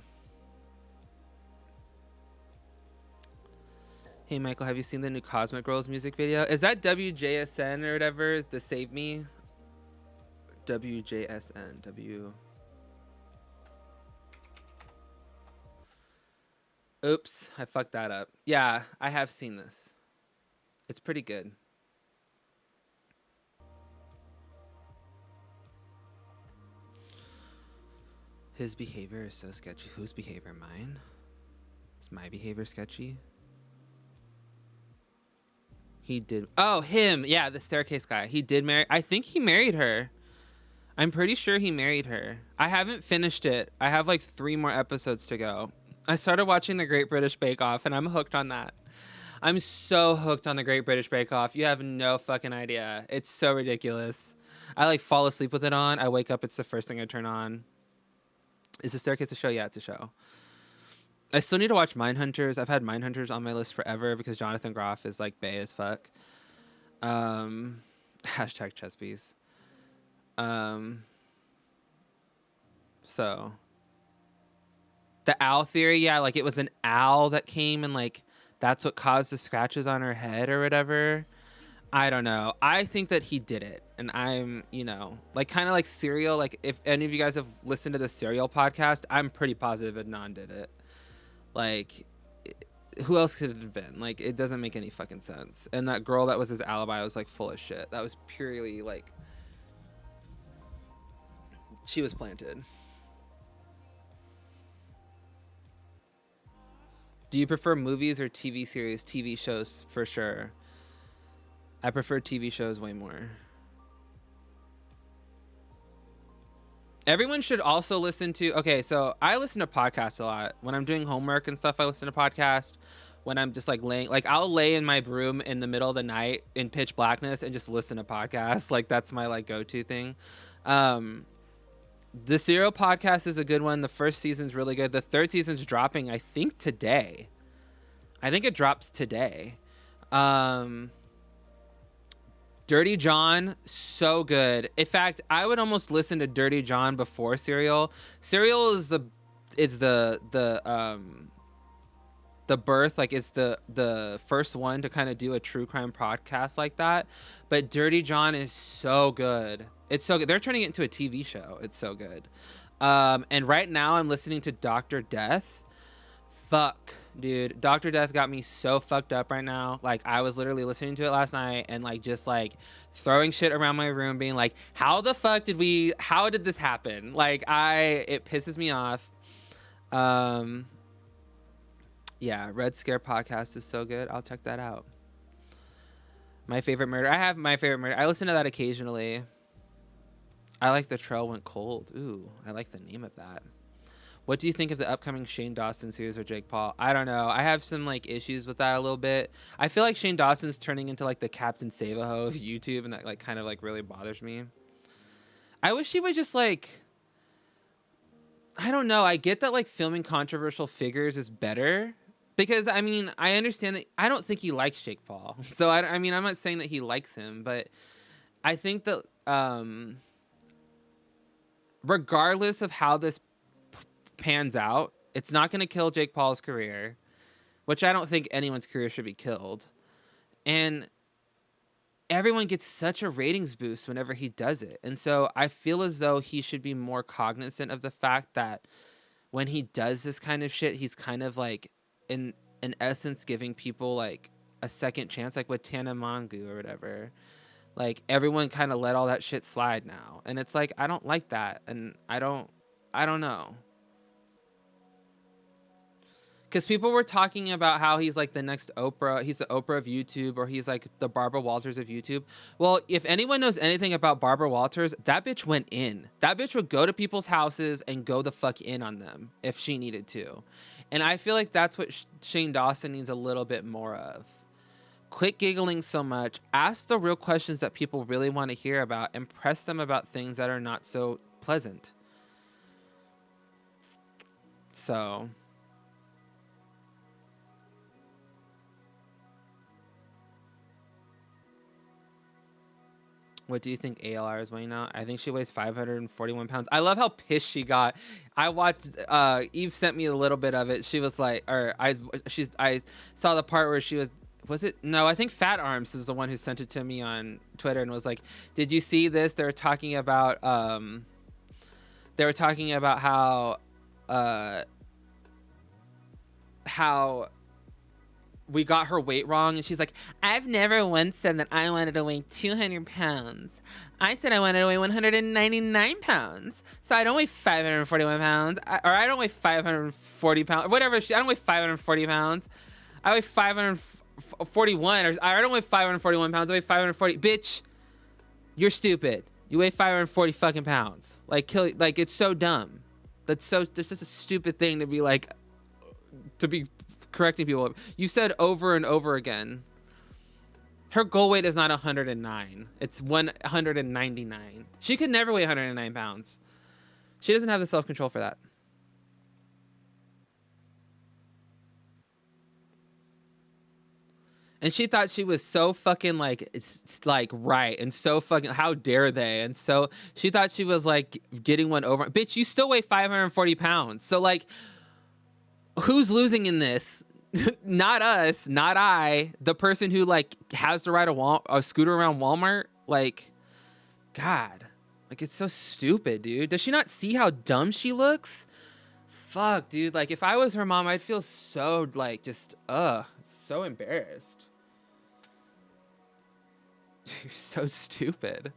Hey, Michael, have you seen the new Cosmic Girls music video? Is that WJSN or whatever? The Save Me? WJSN. Oops, I fucked that up. Yeah, I have seen this. It's pretty good. His behavior is so sketchy. Whose behavior? Mine? Is my behavior sketchy? He did. Oh, him. Yeah, the staircase guy. He did marry. I think he married her. I'm pretty sure he married her. I haven't finished it. I have like 3 more episodes to go. I started watching The Great British Bake Off, and I'm hooked on that. I'm so hooked on The Great British Bake Off. You have no fucking idea. It's so ridiculous. I like fall asleep with it on. I wake up. It's the first thing I turn on. Is the staircase a show? Yeah, it's a show. I still need to watch Mindhunters. I've had Mindhunters on my list forever because Jonathan Groff is like bae as fuck. Hashtag chess piece. So the owl theory, yeah, like it was an owl that came and like that's what caused the scratches on her head or whatever. I don't know. I think that he did it. And I'm, like kind of like Serial. Like if any of you guys have listened to the Serial podcast, I'm pretty positive Adnan did it. Like, who else could it have been? Like, it doesn't make any fucking sense. And that girl that was his alibi was like full of shit. That was purely like, she was planted. Do you prefer movies or TV series? TV shows for sure. I prefer TV shows way more. Everyone should also listen to... Okay, so I listen to podcasts a lot. When I'm doing homework and stuff, I listen to podcasts. When I'm just like laying... Like I'll lay in my room in the middle of the night in pitch blackness and just listen to podcasts. Like that's my like go-to thing. The Serial podcast is a good one. The first season's really good. The third season's dropping, I think, today. I think it drops today. Dirty John, so good. In fact, I would almost listen to Dirty John before Serial. Serial is the birth, like it's the first one to kind of do a true crime podcast like that. But Dirty John is so good. It's so good. They're turning it into a TV show. It's so good. And right now I'm listening to Dr. Death. Fuck, dude. Dr. Death got me so fucked up right now. Like, I was literally listening to it last night and, like, just, like, throwing shit around my room, being like, how the fuck how did this happen? Like, it pisses me off. Yeah, Red Scare podcast is so good. I'll check that out. My Favorite Murder. I have My Favorite Murder. I listen to that occasionally. I like The Trail Went Cold. Ooh, I like the name of that. What do you think of the upcoming Shane Dawson series with Jake Paul? I don't know. I have some like issues with that a little bit. I feel like Shane Dawson's turning into like the Captain Save-A-Ho of YouTube, and that like kind of like really bothers me. I wish he would just like, I don't know. I get that like filming controversial figures is better because I mean, I understand that I don't think he likes Jake Paul. So I mean, I'm not saying that he likes him, but I think that regardless of how this pans out, it's not going to kill Jake Paul's career, which I don't think anyone's career should be killed. And everyone gets such a ratings boost whenever he does it. And so I feel as though he should be more cognizant of the fact that when he does this kind of shit, he's kind of like in essence giving people like a second chance, like with Tana Mongeau or whatever. Like everyone kind of let all that shit slide now. And it's like, I don't like that. And I don't know. Because people were talking about how he's like the next Oprah. He's the Oprah of YouTube, or he's like the Barbara Walters of YouTube. Well, if anyone knows anything about Barbara Walters, that bitch went in. That bitch would go to people's houses and go the fuck in on them if she needed to. And I feel like that's what Shane Dawson needs a little bit more of. Quit giggling so much. Ask the real questions that people really want to hear about and press them about things that are not so pleasant. So... What do you think ALR is weighing now? I think she weighs 541 pounds. I love how pissed she got. I watched, Eve sent me a little bit of it. She was like, I saw the part where she was it? No, I think Fat Arms is the one who sent it to me on Twitter and was like, did you see this? They were talking about how we got her weight wrong, and she's like, I've never once said that I wanted to weigh 200 pounds. I said I wanted to weigh 199 pounds. So I don't weigh 541 pounds, or I don't weigh 540 pounds, or whatever. I don't weigh 540 pounds. I weigh 541, or I don't weigh 541 pounds. I weigh 540. Bitch, you're stupid. You weigh 540 fucking pounds. Like, it's so dumb. That's just a stupid thing to be like, to be correcting people. You said over and over again, her goal weight is not 109. It's 199. She could never weigh 109 pounds. She doesn't have the self-control for that. And she thought she was so fucking like, it's like right and so fucking, how dare they? And so she thought she was like getting one over. Bitch, you still weigh 540 pounds. So like, who's losing in this? Not us, not I. The person who like has to ride a scooter around Walmart. Like, God, like it's so stupid, dude. Does she not see how dumb she looks? Fuck, dude. Like if I was her mom, I'd feel so like just so embarrassed. You're so stupid.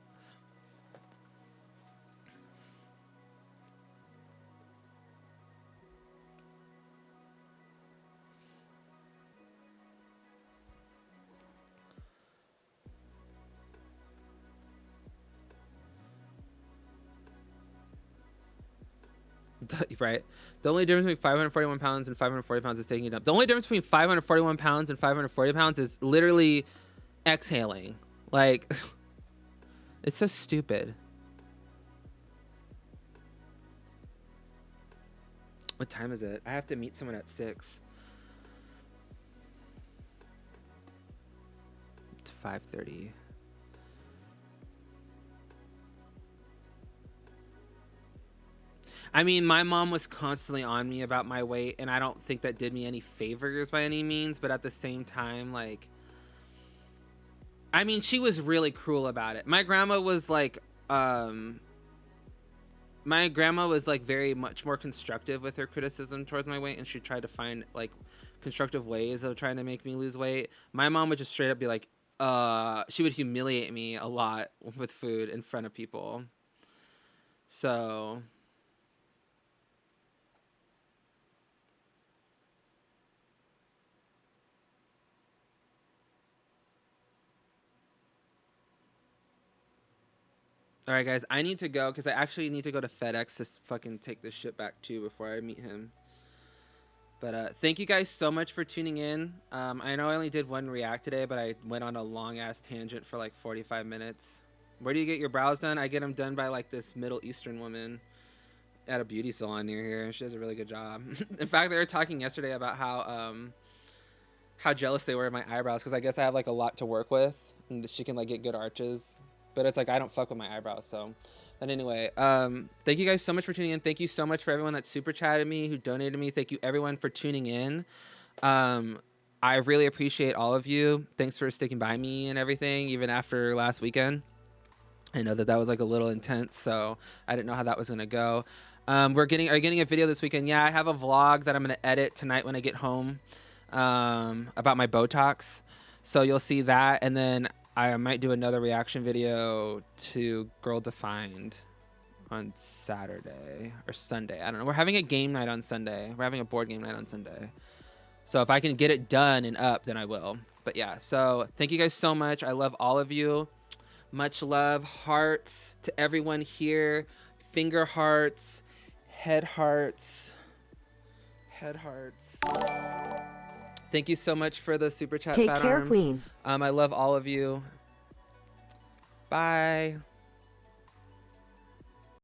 Right. The only difference between 541 pounds and 540 pounds is taking it up. The only difference between 541 pounds and 540 pounds is literally exhaling. Like, it's so stupid. What time is it? I have to meet someone at 6. It's 5:30. I mean, my mom was constantly on me about my weight, and I don't think that did me any favors by any means, but at the same time, like, I mean, she was really cruel about it. My grandma was like very much more constructive with her criticism towards my weight, and she tried to find like constructive ways of trying to make me lose weight. My mom would just straight up be like, she would humiliate me a lot with food in front of people. So all right, guys, I need to go because I actually need to go to FedEx to fucking take this shit back too before I meet him. But thank you guys so much for tuning in. I know I only did one react today, but I went on a long ass tangent for like 45 minutes. Where do you get your brows done? I get them done by like this Middle Eastern woman at a beauty salon near here. She does a really good job. In fact, they were talking yesterday about how jealous they were of my eyebrows because I guess I have like a lot to work with, and she can like get good arches. But it's like I don't fuck with my eyebrows, so. But anyway, thank you guys so much for tuning in. Thank you so much for everyone that super chatted me, who donated me. Thank you everyone for tuning in. I really appreciate all of you. Thanks for sticking by me and everything, even after last weekend. I know that was like a little intense, so I didn't know how that was gonna go. Are you getting a video this weekend? Yeah, I have a vlog that I'm gonna edit tonight when I get home about my Botox. So you'll see that, and then I might do another reaction video to Girl Defined on Saturday or Sunday. I don't know. We're having a game night on Sunday. We're having a board game night on Sunday. So if I can get it done and up, then I will. But yeah, so thank you guys so much. I love all of you. Much love. Hearts to everyone here. Finger hearts. Head hearts. Head hearts. Thank you so much for the super chat. Take Fat care, Arms. Queen. I love all of you. Bye.